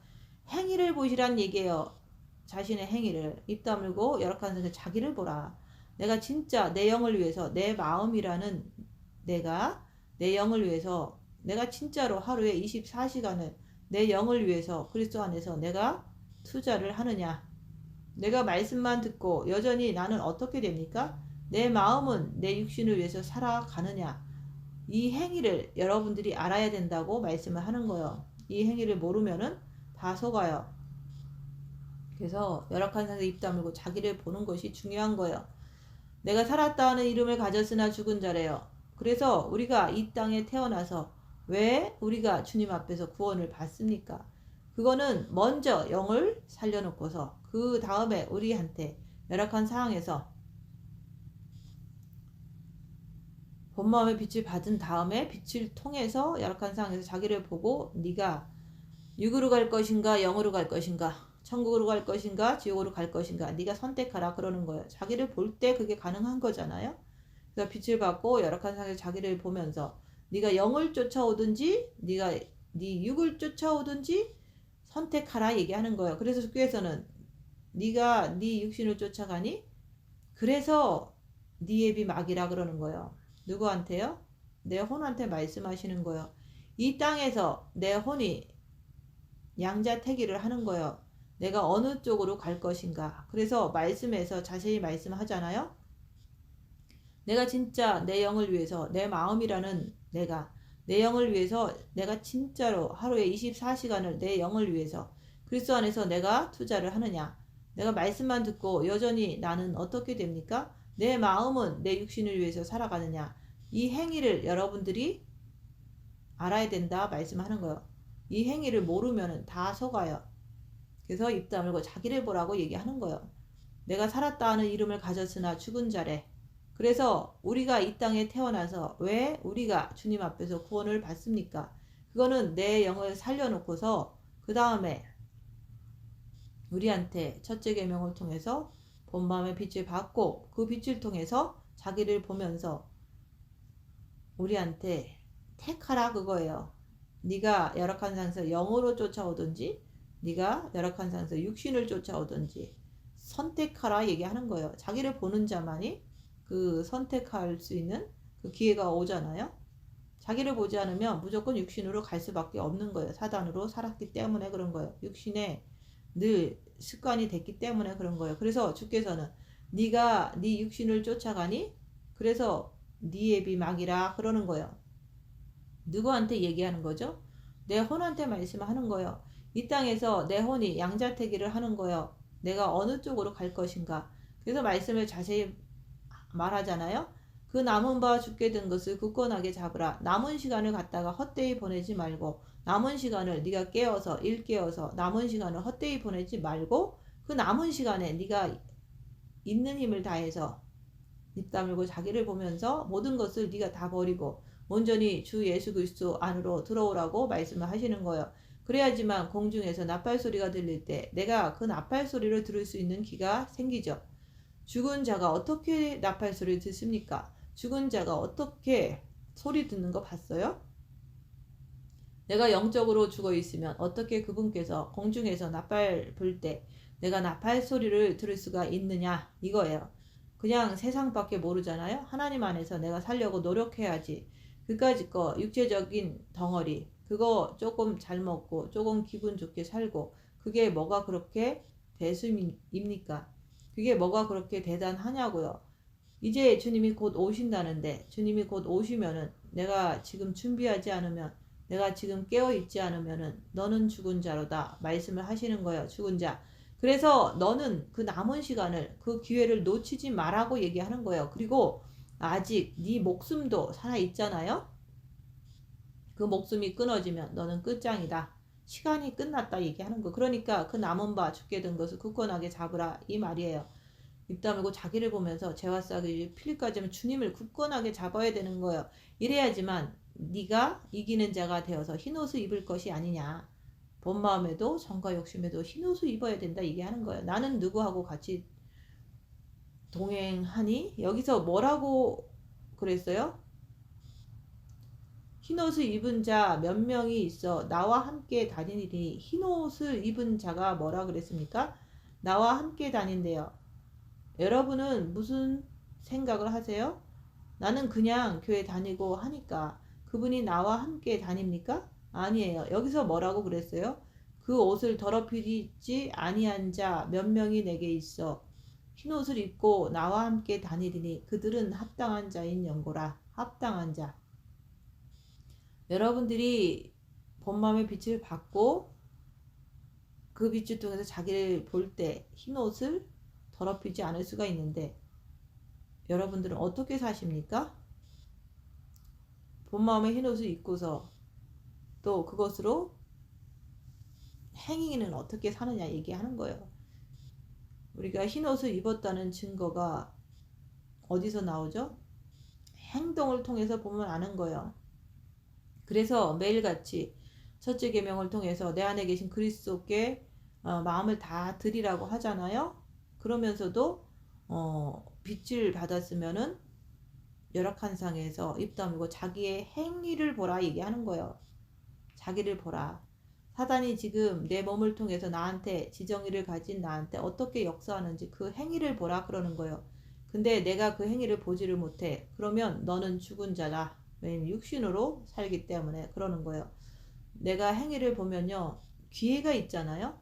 행위를 보시란 얘기예요. 자신의 행위를. 입 다물고 열악한 생각 자기를 보라. 내가 진짜 내 영을 위해서 내 마음이라는 내가 내 영을 위해서 내가 진짜로 하루에 24시간을 내 영을 위해서 그리스도 안에서 내가 투자를 하느냐. 내가 말씀만 듣고 여전히 나는 어떻게 됩니까? 내 마음은 내 육신을 위해서 살아가느냐. 이 행위를 여러분들이 알아야 된다고 말씀을 하는 거예요. 이 행위를 모르면은 다 속아요. 그래서 열악한 상태에 입 다물고 자기를 보는 것이 중요한 거예요. 내가 살았다 하는 이름을 가졌으나 죽은 자래요. 그래서 우리가 이 땅에 태어나서 왜 우리가 주님 앞에서 구원을 받습니까? 그거는 먼저 영을 살려놓고서 그 다음에 우리한테 열악한 상황에서 본 마음의 빛을 받은 다음에 빛을 통해서 열악한 상황에서 자기를 보고 네가 육으로 갈 것인가 영으로 갈 것인가 천국으로 갈 것인가 지옥으로 갈 것인가 네가 선택하라 그러는 거예요. 자기를 볼 때 그게 가능한 거잖아요. 그래서 빛을 받고 열악한 상황에서 자기를 보면서 네가 영을 쫓아오든지 네가 네 육을 쫓아오든지 선택하라 얘기하는 거예요. 그래서 주께서는 네가 네 육신을 쫓아가니 그래서 네 애비 막이라 그러는 거예요. 누구한테요? 내 혼한테 말씀하시는 거예요. 이 땅에서 내 혼이 양자택일을 하는 거예요. 내가 어느 쪽으로 갈 것인가. 그래서 말씀에서 자세히 말씀하잖아요. 내가 진짜 내 영을 위해서 내 마음이라는 내가 내 영을 위해서 내가 진짜로 하루에 24시간을 내 영을 위해서 그리스도 안에서 내가 투자를 하느냐. 내가 말씀만 듣고 여전히 나는 어떻게 됩니까? 내 마음은 내 육신을 위해서 살아가느냐. 이 행위를 여러분들이 알아야 된다 말씀하는 거예요. 이 행위를 모르면 다 속아요. 그래서 입 다물고 자기를 보라고 얘기하는 거예요. 내가 살았다 하는 이름을 가졌으나 죽은 자래. 그래서 우리가 이 땅에 태어나서 왜 우리가 주님 앞에서 구원을 받습니까? 그거는 내 영을 살려놓고서 그 다음에 우리한테 첫째 계명을 통해서 본 마음의 빛을 받고 그 빛을 통해서 자기를 보면서 우리한테 택하라 그거예요. 네가 열악한 상에서 영으로 쫓아오든지 네가 열악한 상에서 육신을 쫓아오든지 선택하라 얘기하는 거예요. 자기를 보는 자만이 그 선택할 수 있는 그 기회가 오잖아요. 자기를 보지 않으면 무조건 육신으로 갈 수밖에 없는 거예요. 사단으로 살았기 때문에 그런 거예요. 육신에 늘 습관이 됐기 때문에 그런 거예요. 그래서 주께서는 네가 네 육신을 쫓아가니 그래서 네 애비 막이라 그러는 거예요. 누구한테 얘기하는 거죠? 내 혼한테 말씀하는 거예요. 이 땅에서 내 혼이 양자택일을 하는 거예요. 내가 어느 쪽으로 갈 것인가. 그래서 말씀을 자세히 말하잖아요. 그 남은 바 죽게 된 것을 굳건하게 잡으라. 남은 시간을 갖다가 헛되이 보내지 말고 남은 시간을 네가 깨어서 일깨어서 남은 시간을 헛되이 보내지 말고 그 남은 시간에 네가 있는 힘을 다해서 입 다물고 자기를 보면서 모든 것을 네가 다 버리고 온전히 주 예수 그리스도 안으로 들어오라고 말씀을 하시는 거예요. 그래야지만 공중에서 나팔 소리가 들릴 때 내가 그 나팔 소리를 들을 수 있는 귀가 생기죠. 죽은 자가 어떻게 나팔 소리를 듣습니까? 죽은 자가 어떻게 소리 듣는 거 봤어요? 내가 영적으로 죽어 있으면 어떻게 그분께서 공중에서 나팔 불 때 내가 나팔 소리를 들을 수가 있느냐 이거예요. 그냥 세상밖에 모르잖아요. 하나님 안에서 내가 살려고 노력해야지. 그까짓 거 육체적인 덩어리 그거 조금 잘 먹고 조금 기분 좋게 살고 그게 뭐가 그렇게 대수입니까? 그게 뭐가 그렇게 대단하냐고요. 이제 주님이 곧 오신다는데 주님이 곧 오시면은 내가 지금 준비하지 않으면 내가 지금 깨어있지 않으면은 너는 죽은 자로다 말씀을 하시는 거예요. 죽은 자. 그래서 너는 그 남은 시간을 그 기회를 놓치지 말라고 얘기하는 거예요. 그리고 아직 네 목숨도 살아있잖아요. 그 목숨이 끊어지면 너는 끝장이다. 시간이 끝났다 얘기하는 거. 그러니까 그 남은 바 죽게 된 것을 굳건하게 잡으라 이 말이에요. 입 다물고 자기를 보면서 죄와 싹이 필리까지 하면 주님을 굳건하게 잡아야 되는 거예요. 이래야지만 네가 이기는 자가 되어서 흰옷을 입을 것이 아니냐. 본 마음에도 정과 욕심에도 흰옷을 입어야 된다 얘기하는 거예요. 나는 누구하고 같이 동행하니? 여기서 뭐라고 그랬어요? 흰옷을 입은 자 몇 명이 있어 나와 함께 다니니. 흰옷을 입은 자가 뭐라 그랬습니까? 나와 함께 다닌대요. 여러분은 무슨 생각을 하세요? 나는 그냥 교회 다니고 하니까 그분이 나와 함께 다닙니까? 아니에요. 여기서 뭐라고 그랬어요? 그 옷을 더럽히지 아니한 자 몇 명이 내게 있어 흰옷을 입고 나와 함께 다니리니 그들은 합당한 자인 연고라. 합당한 자. 여러분들이 본마음의 빛을 받고 그 빛을 통해서 자기를 볼 때 흰옷을 더럽히지 않을 수가 있는데 여러분들은 어떻게 사십니까? 본마음의 흰옷을 입고서 또 그것으로 행위는 어떻게 사느냐 얘기하는 거예요. 우리가 흰옷을 입었다는 증거가 어디서 나오죠? 행동을 통해서 보면 아는 거예요. 그래서 매일같이 첫째 계명을 통해서 내 안에 계신 그리스도께 마음을 다 드리라고 하잖아요. 그러면서도 빛을 받았으면은 열악한 상에서 입 다물고 자기의 행위를 보라 얘기하는 거예요. 자기를 보라. 사단이 지금 내 몸을 통해서 나한테 지정의를 가진 나한테 어떻게 역사하는지 그 행위를 보라 그러는 거예요. 근데 내가 그 행위를 보지를 못해. 그러면 너는 죽은 자다. 왜냐면 육신으로 살기 때문에 그러는 거예요. 내가 행위를 보면요. 기회가 있잖아요.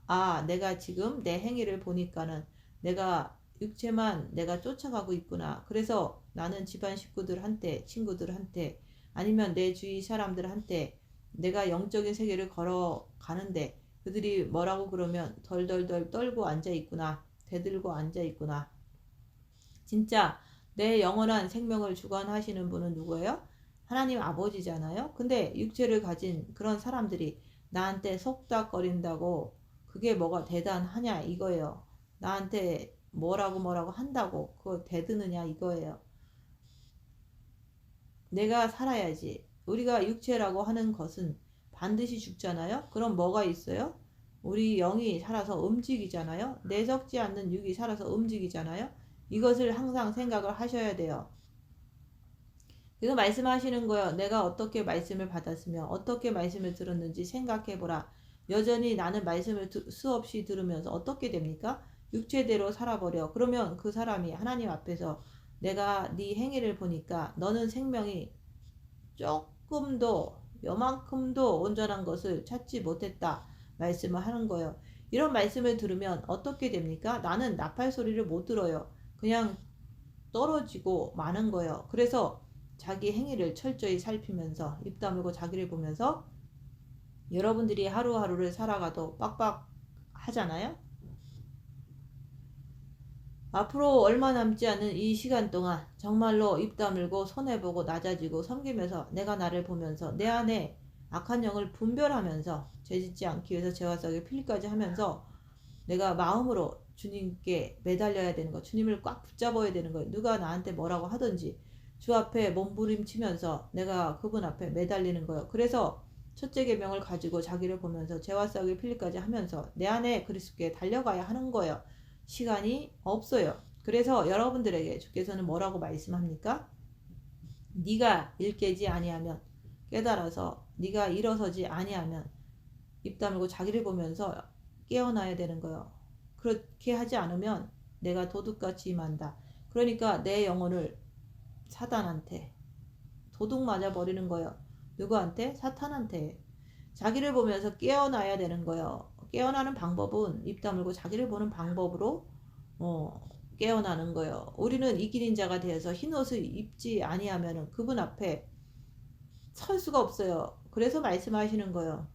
아, 내가 지금 내 행위를 보니까는 내가 육체만 내가 쫓아가고 있구나. 그래서 나는 집안 식구들한테, 친구들한테 아니면 내 주위 사람들한테 내가 영적인 세계를 걸어가는데 그들이 뭐라고 그러면 덜덜덜 떨고 앉아있구나. 대들고 앉아있구나. 진짜 내 영원한 생명을 주관하시는 분은 누구예요? 하나님 아버지잖아요. 근데 육체를 가진 그런 사람들이 나한테 속닥거린다고 그게 뭐가 대단하냐 이거예요. 나한테 뭐라고 한다고 그거 대드느냐 이거예요. 내가 살아야지. 우리가 육체라고 하는 것은 반드시 죽잖아요. 그럼 뭐가 있어요? 우리 영이 살아서 움직이잖아요. 내적지 않는 육이 살아서 움직이잖아요. 이것을 항상 생각을 하셔야 돼요. 그래서 말씀하시는 거예요. 내가 어떻게 말씀을 받았으며 어떻게 말씀을 들었는지 생각해보라. 여전히 나는 말씀을 수없이 들으면서 어떻게 됩니까? 육체대로 살아버려. 그러면 그 사람이 하나님 앞에서 내가 네 행위를 보니까 너는 생명이 조금도 요만큼도 온전한 것을 찾지 못했다 말씀을 하는 거예요. 이런 말씀을 들으면 어떻게 됩니까? 나는 나팔 소리를 못 들어요. 그냥 떨어지고 마는 거예요. 그래서 자기 행위를 철저히 살피면서 입 다물고 자기를 보면서 여러분들이 하루하루를 살아가도 빡빡하잖아요. 앞으로 얼마 남지 않은 이 시간 동안 정말로 입 다물고 손해보고 낮아지고 섬기면서 내가 나를 보면서 내 안에 악한 영을 분별하면서 죄짓지 않기 위해서 죄와 썩의 필까지 하면서 내가 마음으로 주님께 매달려야 되는 거, 주님을 꽉 붙잡아야 되는 거예요. 누가 나한테 뭐라고 하든지 주 앞에 몸부림치면서 내가 그분 앞에 매달리는 거예요. 그래서 첫째 계명을 가지고 자기를 보면서 죄와 썩의 필까지 하면서 내 안에 그리스도께 달려가야 하는 거예요. 시간이 없어요. 그래서 여러분들에게 주께서는 뭐라고 말씀합니까? 네가 일깨지 아니하면 깨달아서 네가 일어서지 아니하면 입 다물고 자기를 보면서 깨어나야 되는 거예요. 그렇게 하지 않으면 내가 도둑같이 임한다. 그러니까 내 영혼을 사단한테 도둑 맞아 버리는 거예요. 누구한테? 사탄한테. 자기를 보면서 깨어나야 되는 거예요. 깨어나는 방법은 입 다물고 자기를 보는 방법으로 깨어나는 거예요. 우리는 이기는 자가 되어서 흰옷을 입지 아니하면 그분 앞에 설 수가 없어요. 그래서 말씀하시는 거예요.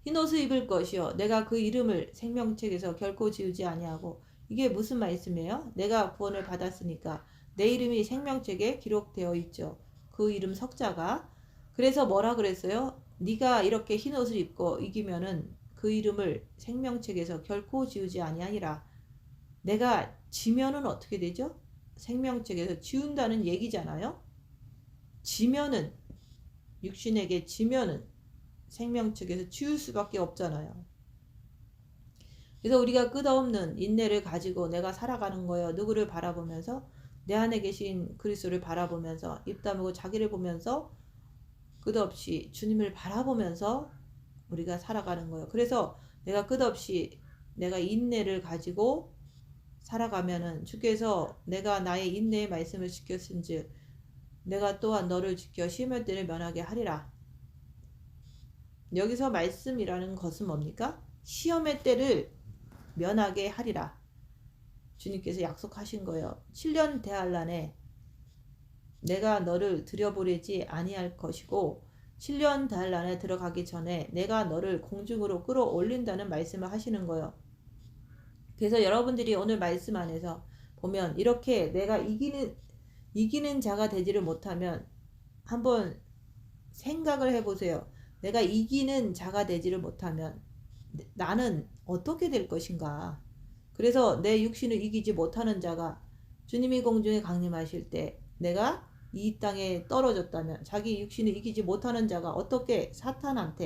흰옷을 입을 것이요 내가 그 이름을 생명책에서 결코 지우지 아니하고. 이게 무슨 말씀이에요? 내가 구원을 받았으니까 내 이름이 생명책에 기록되어 있죠. 그 이름 석자가. 그래서 뭐라 그랬어요? 네가 이렇게 흰옷을 입고 이기면은 그 이름을 생명책에서 결코 지우지 아니하니라. 내가 지면은 어떻게 되죠? 생명책에서 지운다는 얘기잖아요. 지면은 육신에게 지면은 생명책에서 지울 수밖에 없잖아요. 그래서 우리가 끝없는 인내를 가지고 내가 살아가는 거예요. 누구를 바라보면서? 내 안에 계신 그리스도를 바라보면서 입 다물고 자기를 보면서 끝없이 주님을 바라보면서 우리가 살아가는 거예요. 그래서 내가 끝없이 내가 인내를 가지고 살아가면은 주께서 내가 나의 인내의 말씀을 지켰은즉 내가 또한 너를 지켜 시험의 때를 면하게 하리라. 여기서 말씀이라는 것은 뭡니까? 시험의 때를 면하게 하리라. 주님께서 약속하신 거예요. 7년 대환란에 내가 너를 들여보내지 아니할 것이고 7년 대환란에 들어가기 전에 내가 너를 공중으로 끌어올린다는 말씀을 하시는 거예요. 그래서 여러분들이 오늘 말씀 안에서 보면 이렇게 내가 이기는 자가 되지를 못하면 한번 생각을 해보세요. 내가 이기는 자가 되지를 못하면 나는 어떻게 될 것인가. 그래서 내 육신을 이기지 못하는 자가 주님이 공중에 강림하실 때 내가 이 땅에 떨어졌다면 자기 육신을 이기지 못하는 자가 어떻게 사탄이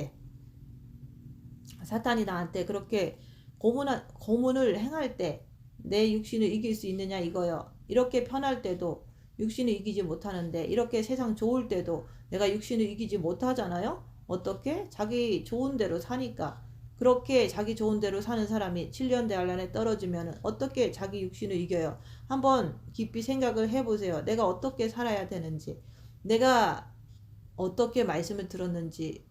나한테 그렇게 고문을 행할 때 내 육신을 이길 수 있느냐 이거요. 이렇게 편할 때도 육신을 이기지 못하는데 이렇게 세상 좋을 때도 내가 육신을 이기지 못하잖아요. 어떻게? 자기 좋은 대로 사니까. 그렇게 자기 좋은 대로 사는 사람이 7년 대환란에 떨어지면 어떻게 자기 육신을 이겨요? 한번 깊이 생각을 해보세요. 내가 어떻게 살아야 되는지, 내가 어떻게 말씀을 들었는지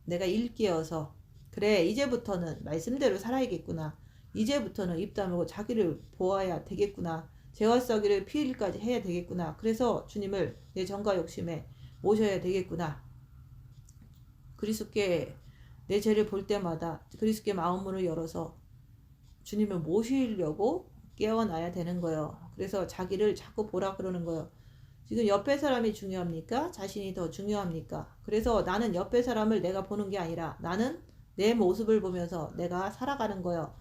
내가 일깨어서 그래 이제부터는 말씀대로 살아야겠구나. 이제부터는 입 다물고 자기를 보아야 되겠구나. 죄와 썩이를 피일까지 해야 되겠구나. 그래서 주님을 내 정과 욕심에 모셔야 되겠구나. 그리스도께 내 죄를 볼 때마다 그리스도께 마음문을 열어서 주님을 모시려고 깨어나야 되는 거예요. 그래서 자기를 자꾸 보라 그러는 거예요. 지금 옆에 사람이 중요합니까? 자신이 더 중요합니까? 그래서 나는 옆에 사람을 내가 보는 게 아니라 나는 내 모습을 보면서 내가 살아가는 거예요.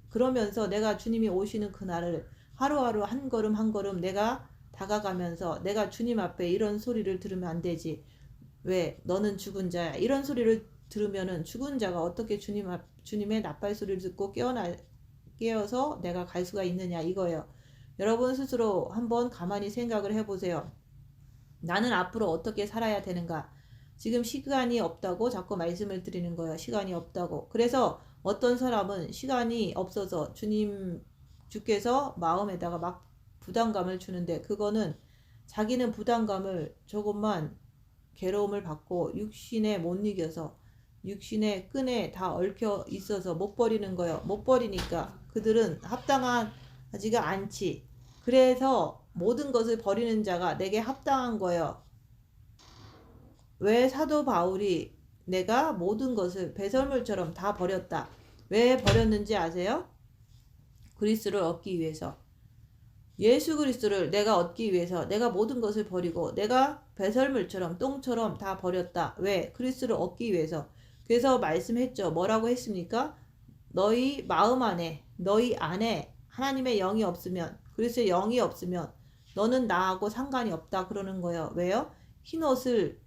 그러면서 내가 주님이 오시는 그날을 하루하루 한 걸음 한 걸음 내가 다가가면서 내가 주님 앞에 이런 소리를 들으면 안 되지. 왜? 너는 죽은 자야. 이런 소리를 들으면은 죽은 자가 어떻게 주님의 나팔 소리를 듣고 깨어서 내가 갈 수가 있느냐 이거예요. 여러분 스스로 한번 가만히 생각을 해보세요. 나는 앞으로 어떻게 살아야 되는가? 지금 시간이 없다고 자꾸 말씀을 드리는 거예요. 시간이 없다고. 그래서 어떤 사람은 시간이 없어서 주께서 마음에다가 막 부담감을 주는데 그거는 자기는 부담감을 조금만 괴로움을 받고 육신에 못 이겨서 육신의 끈에 다 얽혀 있어서 못 버리는 거예요. 못 버리니까 그들은 합당하지가 않지. 그래서 모든 것을 버리는 자가 내게 합당한 거예요. 왜 사도 바울이 내가 모든 것을 배설물처럼 다 버렸다. 왜 버렸는지 아세요? 그리스도를 얻기 위해서. 예수 그리스도를 내가 얻기 위해서 내가 모든 것을 버리고 내가 배설물처럼 똥처럼 다 버렸다. 왜? 그리스도를 얻기 위해서. 그래서 말씀했죠. 뭐라고 했습니까? 너희 마음 안에 너희 안에 하나님의 영이 없으면 그리스도의 영이 없으면 너는 나하고 상관이 없다 그러는 거예요. 왜요? 흰 옷을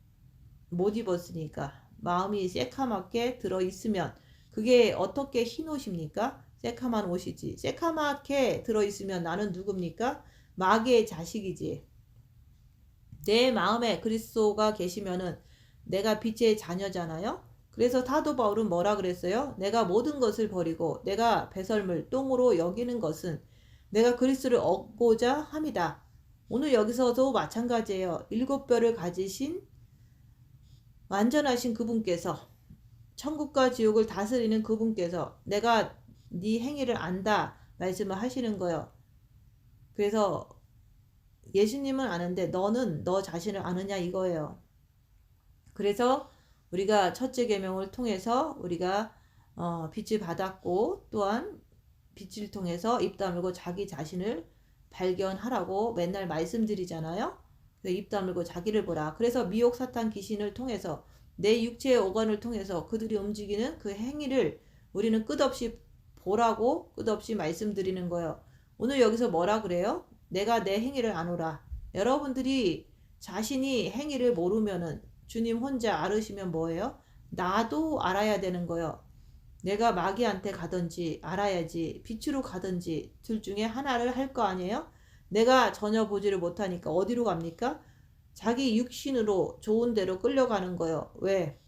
못 입었으니까. 마음이 새카맣게 들어있으면 그게 어떻게 흰 옷입니까? 새카만 옷이지. 새카맣게 들어있으면 나는 누굽니까? 마귀의 자식이지. 내 마음에 그리스도가 계시면은 내가 빛의 자녀잖아요. 그래서 사도 바울은 뭐라 그랬어요? 내가 모든 것을 버리고 내가 배설물 똥으로 여기는 것은 내가 그리스도를 얻고자 함이다. 오늘 여기서도 마찬가지예요. 7뼈를 가지신 완전하신 그분께서 천국과 지옥을 다스리는 그분께서 내가 네 행위를 안다 말씀을 하시는 거예요. 그래서 예수님은 아는데 너는 너 자신을 아느냐 이거예요. 그래서 우리가 첫째 계명을 통해서 우리가 빛을 받았고 또한 빛을 통해서 입 다물고 자기 자신을 발견하라고 맨날 말씀드리잖아요. 입 다물고 자기를 보라. 그래서 미혹 사탄 귀신을 통해서 내 육체의 오간을 통해서 그들이 움직이는 그 행위를 우리는 끝없이 보라고 끝없이 말씀드리는 거예요. 오늘 여기서 뭐라 그래요? 내가 내 행위를 아노라. 여러분들이 자신이 행위를 모르면은 주님 혼자 알으시면 뭐예요? 나도 알아야 되는 거예요. 내가 마귀한테 가든지 알아야지 빛으로 가든지 둘 중에 하나를 할 거 아니에요? 내가 전혀 보지를 못하니까 어디로 갑니까? 자기 육신으로 좋은 대로 끌려가는 거예요. 왜?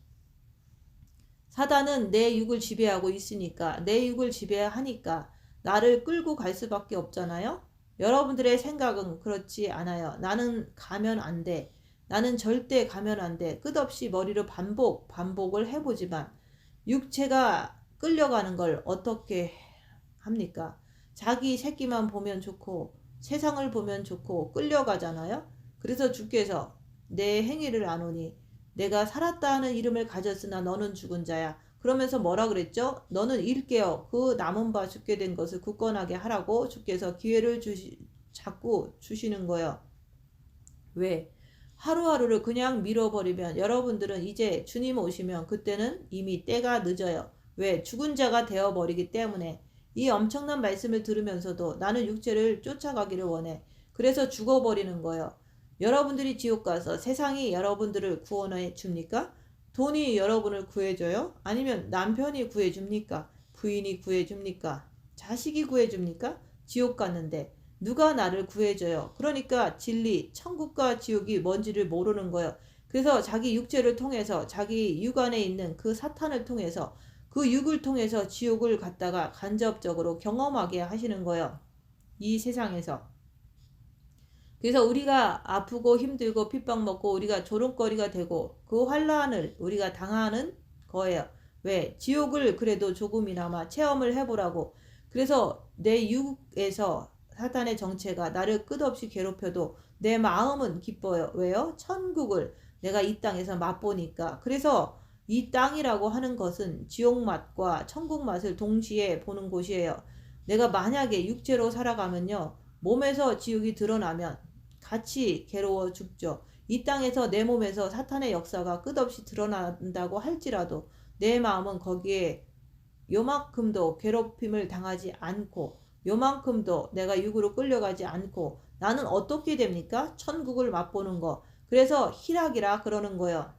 사단은 내 육을 지배하고 있으니까, 내 육을 지배하니까 나를 끌고 갈 수밖에 없잖아요. 여러분들의 생각은 그렇지 않아요. 나는 가면 안 돼. 나는 절대 가면 안 돼. 끝없이 머리로 반복을 해보지만 육체가 끌려가는 걸 어떻게 합니까? 자기 새끼만 보면 좋고 세상을 보면 좋고 끌려가잖아요. 그래서 주께서 내 행위를 아노니 내가 살았다 하는 이름을 가졌으나 너는 죽은 자야. 그러면서 뭐라 그랬죠? 너는 일깨어 그 남은 바 죽게 된 것을 굳건하게 하라고 주께서 기회를 자꾸 주시는 거예요. 왜? 하루하루를 그냥 밀어버리면 여러분들은 이제 주님 오시면 그때는 이미 때가 늦어요. 왜? 죽은 자가 되어버리기 때문에. 이 엄청난 말씀을 들으면서도 나는 육체를 쫓아가기를 원해. 그래서 죽어버리는 거예요. 여러분들이 지옥 가서 세상이 여러분들을 구원해 줍니까? 돈이 여러분을 구해줘요? 아니면 남편이 구해줍니까? 부인이 구해줍니까? 자식이 구해줍니까? 지옥 갔는데 누가 나를 구해줘요? 그러니까 진리, 천국과 지옥이 뭔지를 모르는 거예요. 그래서 자기 육체를 통해서 자기 육 안에 있는 그 사탄을 통해서 그 육을 통해서 지옥을 갔다가 간접적으로 경험하게 하시는 거예요. 이 세상에서. 그래서 우리가 아프고 힘들고 핍박 먹고 우리가 조롱거리가 되고 그 환란을 우리가 당하는 거예요. 왜? 지옥을 그래도 조금이나마 체험을 해보라고. 그래서 내 육에서 사탄의 정체가 나를 끝없이 괴롭혀도 내 마음은 기뻐요. 왜요? 천국을 내가 이 땅에서 맛보니까. 그래서 이 땅이라고 하는 것은 지옥 맛과 천국 맛을 동시에 보는 곳이에요. 내가 만약에 육체로 살아가면요. 몸에서 지옥이 드러나면 같이 괴로워 죽죠. 이 땅에서 내 몸에서 사탄의 역사가 끝없이 드러난다고 할지라도 내 마음은 거기에 요만큼도 괴롭힘을 당하지 않고 요만큼도 내가 육으로 끌려가지 않고 나는 어떻게 됩니까? 천국을 맛보는 거. 그래서 희락이라 그러는 거예요.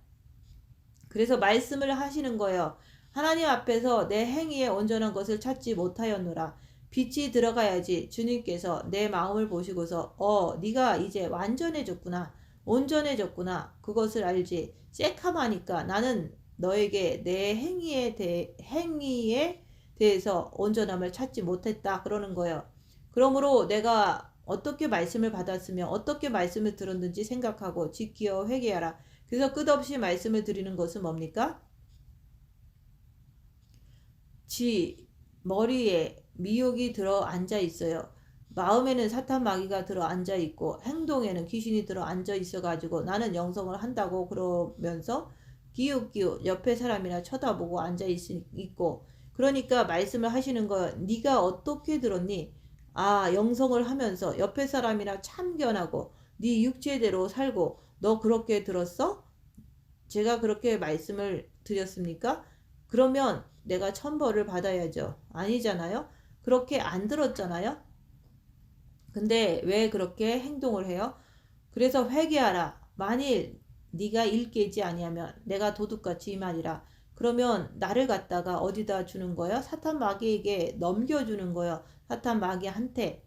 그래서 말씀을 하시는 거예요. 하나님 앞에서 내 행위에 온전한 것을 찾지 못하였노라. 빛이 들어가야지 주님께서 내 마음을 보시고서 네가 이제 완전해졌구나. 온전해졌구나. 그것을 알지. 새카마니까 나는 너에게 내 행위에 대해서 온전함을 찾지 못했다. 그러는 거예요. 그러므로 내가 어떻게 말씀을 받았으며 어떻게 말씀을 들었는지 생각하고 지키어 회개하라. 그래서 끝없이 말씀을 드리는 것은 뭡니까? 머리에 미혹이 들어 앉아 있어요. 마음에는 사탄 마귀가 들어 앉아 있고 행동에는 귀신이 들어 앉아 있어 가지고 나는 영성을 한다고 그러면서 기웃기웃 옆에 사람이나 쳐다보고 앉아 있고 그러니까 말씀을 하시는 거예요. 네가 어떻게 들었니? 영성을 하면서 옆에 사람이나 참견하고 네 육체대로 살고 너 그렇게 들었어? 제가 그렇게 말씀을 드렸습니까? 그러면 내가 천벌을 받아야죠. 아니잖아요? 그렇게 안 들었잖아요? 근데 왜 그렇게 행동을 해요? 그래서 회개하라. 만일 네가 일깨지 아니하면 내가 도둑같이 임하리라. 그러면 나를 갖다가 어디다 주는 거예요? 사탄 마귀에게 넘겨주는 거예요. 사탄 마귀한테.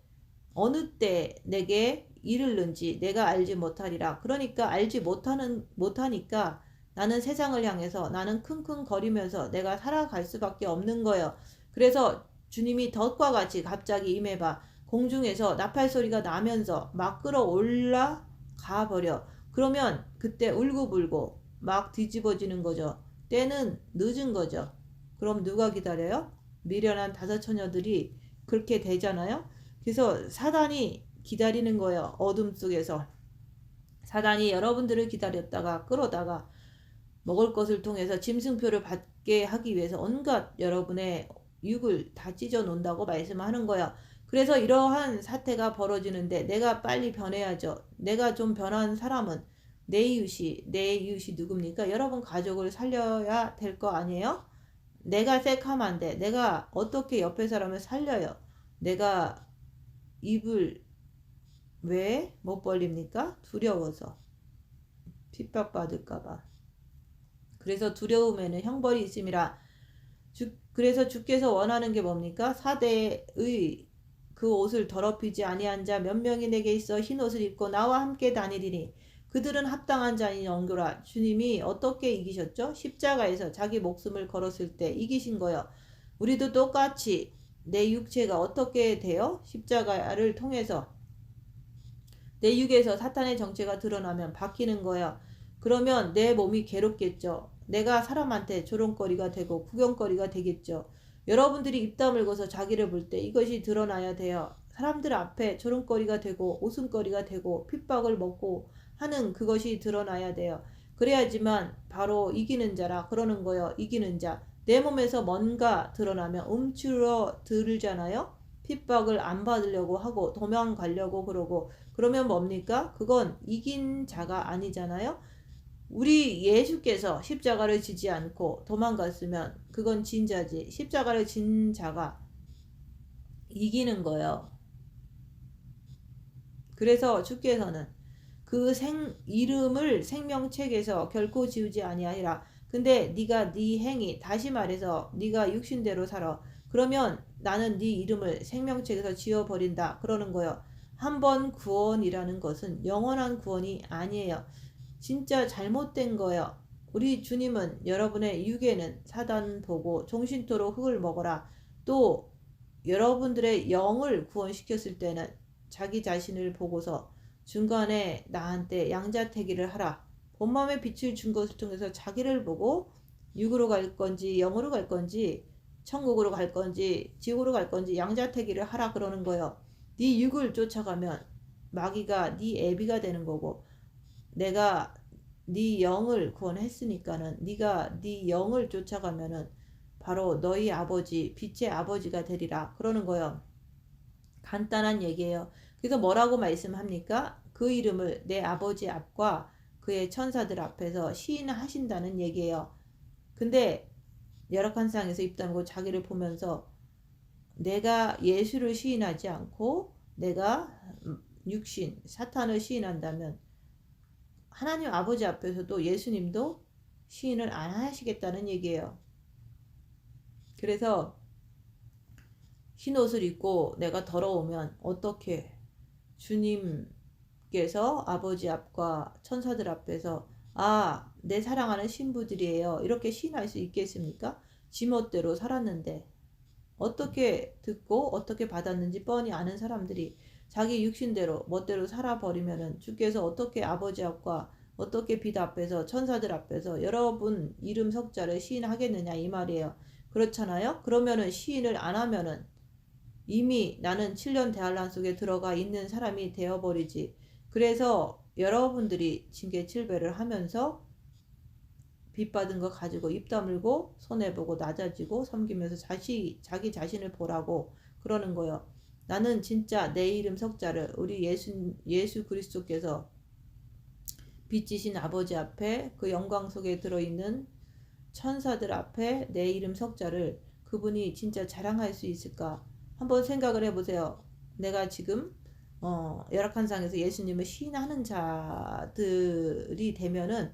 어느 때 내게 이르는지 내가 알지 못하리라. 그러니까 알지 못하니까 나는 세상을 향해서 나는 킁킁거리면서 내가 살아갈 수밖에 없는 거예요. 그래서 주님이 덫과 같이 갑자기 임해봐. 공중에서 나팔 소리가 나면서 막 끌어올라가 버려. 그러면 그때 울고불고 막 뒤집어지는 거죠. 때는 늦은 거죠. 그럼 누가 기다려요? 미련한 다섯 처녀들이 그렇게 되잖아요. 그래서 사단이 기다리는 거예요. 어둠 속에서. 사단이 여러분들을 기다렸다가 끌어다가 먹을 것을 통해서 짐승표를 받게 하기 위해서 온갖 여러분의 육을 다 찢어 놓는다고 말씀하는 거야. 그래서 이러한 사태가 벌어지는데 내가 빨리 변해야죠. 내가 좀 변한 사람은 내 이웃이 누굽니까? 여러분 가족을 살려야 될 거 아니에요? 내가 섹하면 안 돼. 내가 어떻게 옆에 사람을 살려요? 내가 입을 왜 못 벌립니까? 두려워서. 핍박받을까봐. 그래서 두려움에는 형벌이 있음이라. 그래서 주께서 원하는 게 뭡니까? 사대의 그 옷을 더럽히지 아니한 자 몇 명이 내게 있어 흰 옷을 입고 나와 함께 다니리니 그들은 합당한 자니 영교라. 주님이 어떻게 이기셨죠? 십자가에서 자기 목숨을 걸었을 때 이기신 거예요. 우리도 똑같이 내 육체가 어떻게 돼요? 십자가를 통해서 내 육에서 사탄의 정체가 드러나면 바뀌는 거예요. 그러면 내 몸이 괴롭겠죠. 내가 사람한테 조롱거리가 되고 구경거리가 되겠죠. 여러분들이 입 다물고서 자기를 볼 때 이것이 드러나야 돼요. 사람들 앞에 조롱거리가 되고 웃음거리가 되고 핍박을 먹고 하는 그것이 드러나야 돼요. 그래야지만 바로 이기는 자라 그러는 거예요. 이기는 자. 내 몸에서 뭔가 드러나면 움츠러 들잖아요. 핍박을 안 받으려고 하고 도망가려고 그러고 그러면 뭡니까? 그건 이긴 자가 아니잖아요. 우리 예수께서 십자가를 지지 않고 도망갔으면 그건 진자지. 십자가를 진 자가 이기는 거예요. 그래서 주께서는 그 이름을 생명책에서 결코 지우지 아니하리라. 근데 네가 네 행위, 다시 말해서 네가 육신대로 살아. 그러면 나는 네 이름을 생명책에서 지워버린다. 그러는 거예요. 한 번 구원이라는 것은 영원한 구원이 아니에요. 진짜 잘못된 거예요. 우리 주님은 여러분의 육에는 사단 보고 종신토록 흙을 먹어라. 또 여러분들의 영을 구원시켰을 때는 자기 자신을 보고서 중간에 나한테 양자택일을 하라. 본마음의 빛을 준 것을 통해서 자기를 보고 육으로 갈 건지 영으로 갈 건지 천국으로 갈 건지 지옥으로 갈 건지 양자택일을 하라 그러는 거예요. 네 육을 쫓아가면 마귀가 네 애비가 되는 거고 내가 네 영을 구원했으니까는 네가 네 영을 쫓아가면은 바로 너희 아버지 빛의 아버지가 되리라 그러는 거예요. 간단한 얘기예요. 그래서 뭐라고 말씀합니까? 그 이름을 내 아버지 앞과 그의 천사들 앞에서 시인하신다는 얘기예요. 근데 열악한 상에서 입 다물고 자기를 보면서 내가 예수를 시인하지 않고 내가 육신, 사탄을 시인한다면 하나님 아버지 앞에서도 예수님도 시인을 안 하시겠다는 얘기예요. 그래서 흰 옷을 입고 내가 더러우면 어떻게 주님께서 아버지 앞과 천사들 앞에서 내 사랑하는 신부들이에요. 이렇게 시인할 수 있겠습니까? 지멋대로 살았는데 어떻게 듣고 어떻게 받았는지 뻔히 아는 사람들이 자기 육신대로 멋대로 살아버리면은 주께서 어떻게 아버지 앞과 어떻게 빛 앞에서 천사들 앞에서 여러분 이름 석자를 시인하겠느냐 이 말이에요. 그렇잖아요. 그러면은 시인을 안 하면은 이미 나는 7년 대환란 속에 들어가 있는 사람이 되어버리지. 그래서 여러분들이 징계칠배를 하면서 빚받은 거 가지고 입 다물고 손해보고 낮아지고 섬기면서 자기 자신을 보라고 그러는 거예요. 나는 진짜 내 이름 석자를 우리 예수 그리스도께서 빚지신 아버지 앞에 그 영광 속에 들어있는 천사들 앞에 내 이름 석자를 그분이 진짜 자랑할 수 있을까? 한번 생각을 해보세요. 내가 지금 열악한 상에서 예수님을 시인하는 자들이 되면은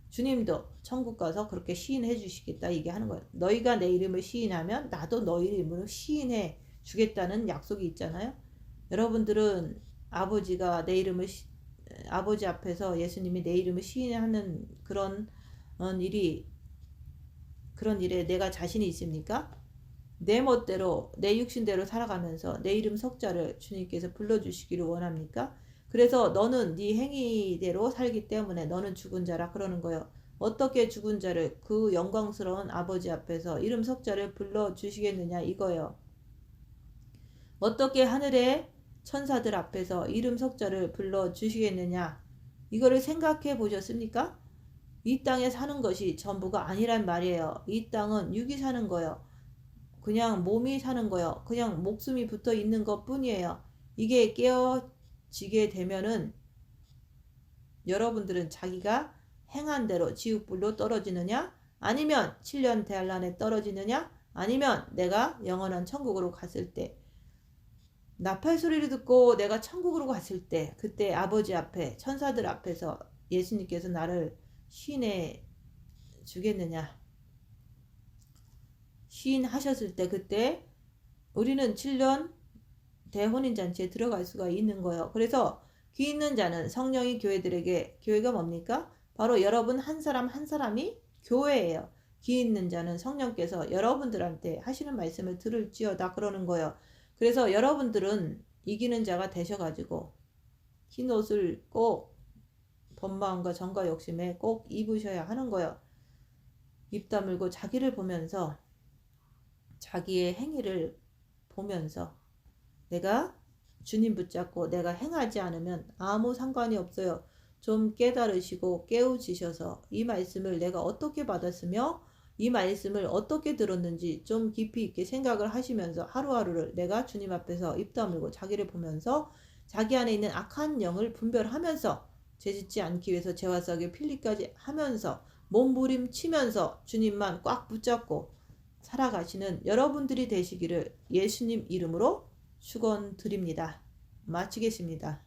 주님도 천국 가서 그렇게 시인해 주시겠다 이게 하는 거예요. 너희가 내 이름을 시인하면 나도 너희 이름으로 시인해 주겠다는 약속이 있잖아요. 여러분들은 아버지가 내 이름을 아버지 앞에서 예수님이 내 이름을 시인하는 그런 일에 내가 자신이 있습니까? 내 멋대로 내 육신대로 살아가면서 내 이름 석자를 주님께서 불러주시기를 원합니까? 그래서 너는 네 행위대로 살기 때문에 너는 죽은 자라 그러는 거예요. 어떻게 죽은 자를 그 영광스러운 아버지 앞에서 이름 석자를 불러주시겠느냐 이거예요. 어떻게 하늘의 천사들 앞에서 이름 석자를 불러주시겠느냐 이거를 생각해 보셨습니까? 이 땅에 사는 것이 전부가 아니란 말이에요. 이 땅은 육이 사는 거예요. 그냥 몸이 사는 거예요. 그냥 목숨이 붙어 있는 것 뿐이에요. 이게 깨어지게 되면은 여러분들은 자기가 행한 대로 지옥불로 떨어지느냐 아니면 7년 대환란에 떨어지느냐 아니면 내가 영원한 천국으로 갔을 때 나팔 소리를 듣고 내가 천국으로 갔을 때 그때 아버지 앞에 천사들 앞에서 예수님께서 나를 시인해 주겠느냐 시인하셨을 때 그때 우리는 7년 대혼인잔치에 들어갈 수가 있는 거예요. 그래서 귀 있는 자는 성령이 교회들에게, 교회가 뭡니까? 바로 여러분 한 사람 한 사람이 교회예요. 귀 있는 자는 성령께서 여러분들한테 하시는 말씀을 들을지어다 그러는 거예요. 그래서 여러분들은 이기는 자가 되셔가지고 흰 옷을 꼭 본마음과 정과 욕심에 꼭 입으셔야 하는 거예요. 입 다물고 자기를 보면서, 자기의 행위를 보면서 내가 주님 붙잡고 내가 행하지 않으면 아무 상관이 없어요. 좀 깨달으시고 깨우치셔서 이 말씀을 내가 어떻게 받았으며 이 말씀을 어떻게 들었는지 좀 깊이 있게 생각을 하시면서 하루하루를 내가 주님 앞에서 입 다물고 자기를 보면서 자기 안에 있는 악한 영을 분별하면서 죄짓지 않기 위해서 죄와 썩의 필리까지 하면서 몸부림치면서 주님만 꽉 붙잡고 살아가시는 여러분들이 되시기를 예수님 이름으로 축원드립니다. 마치겠습니다.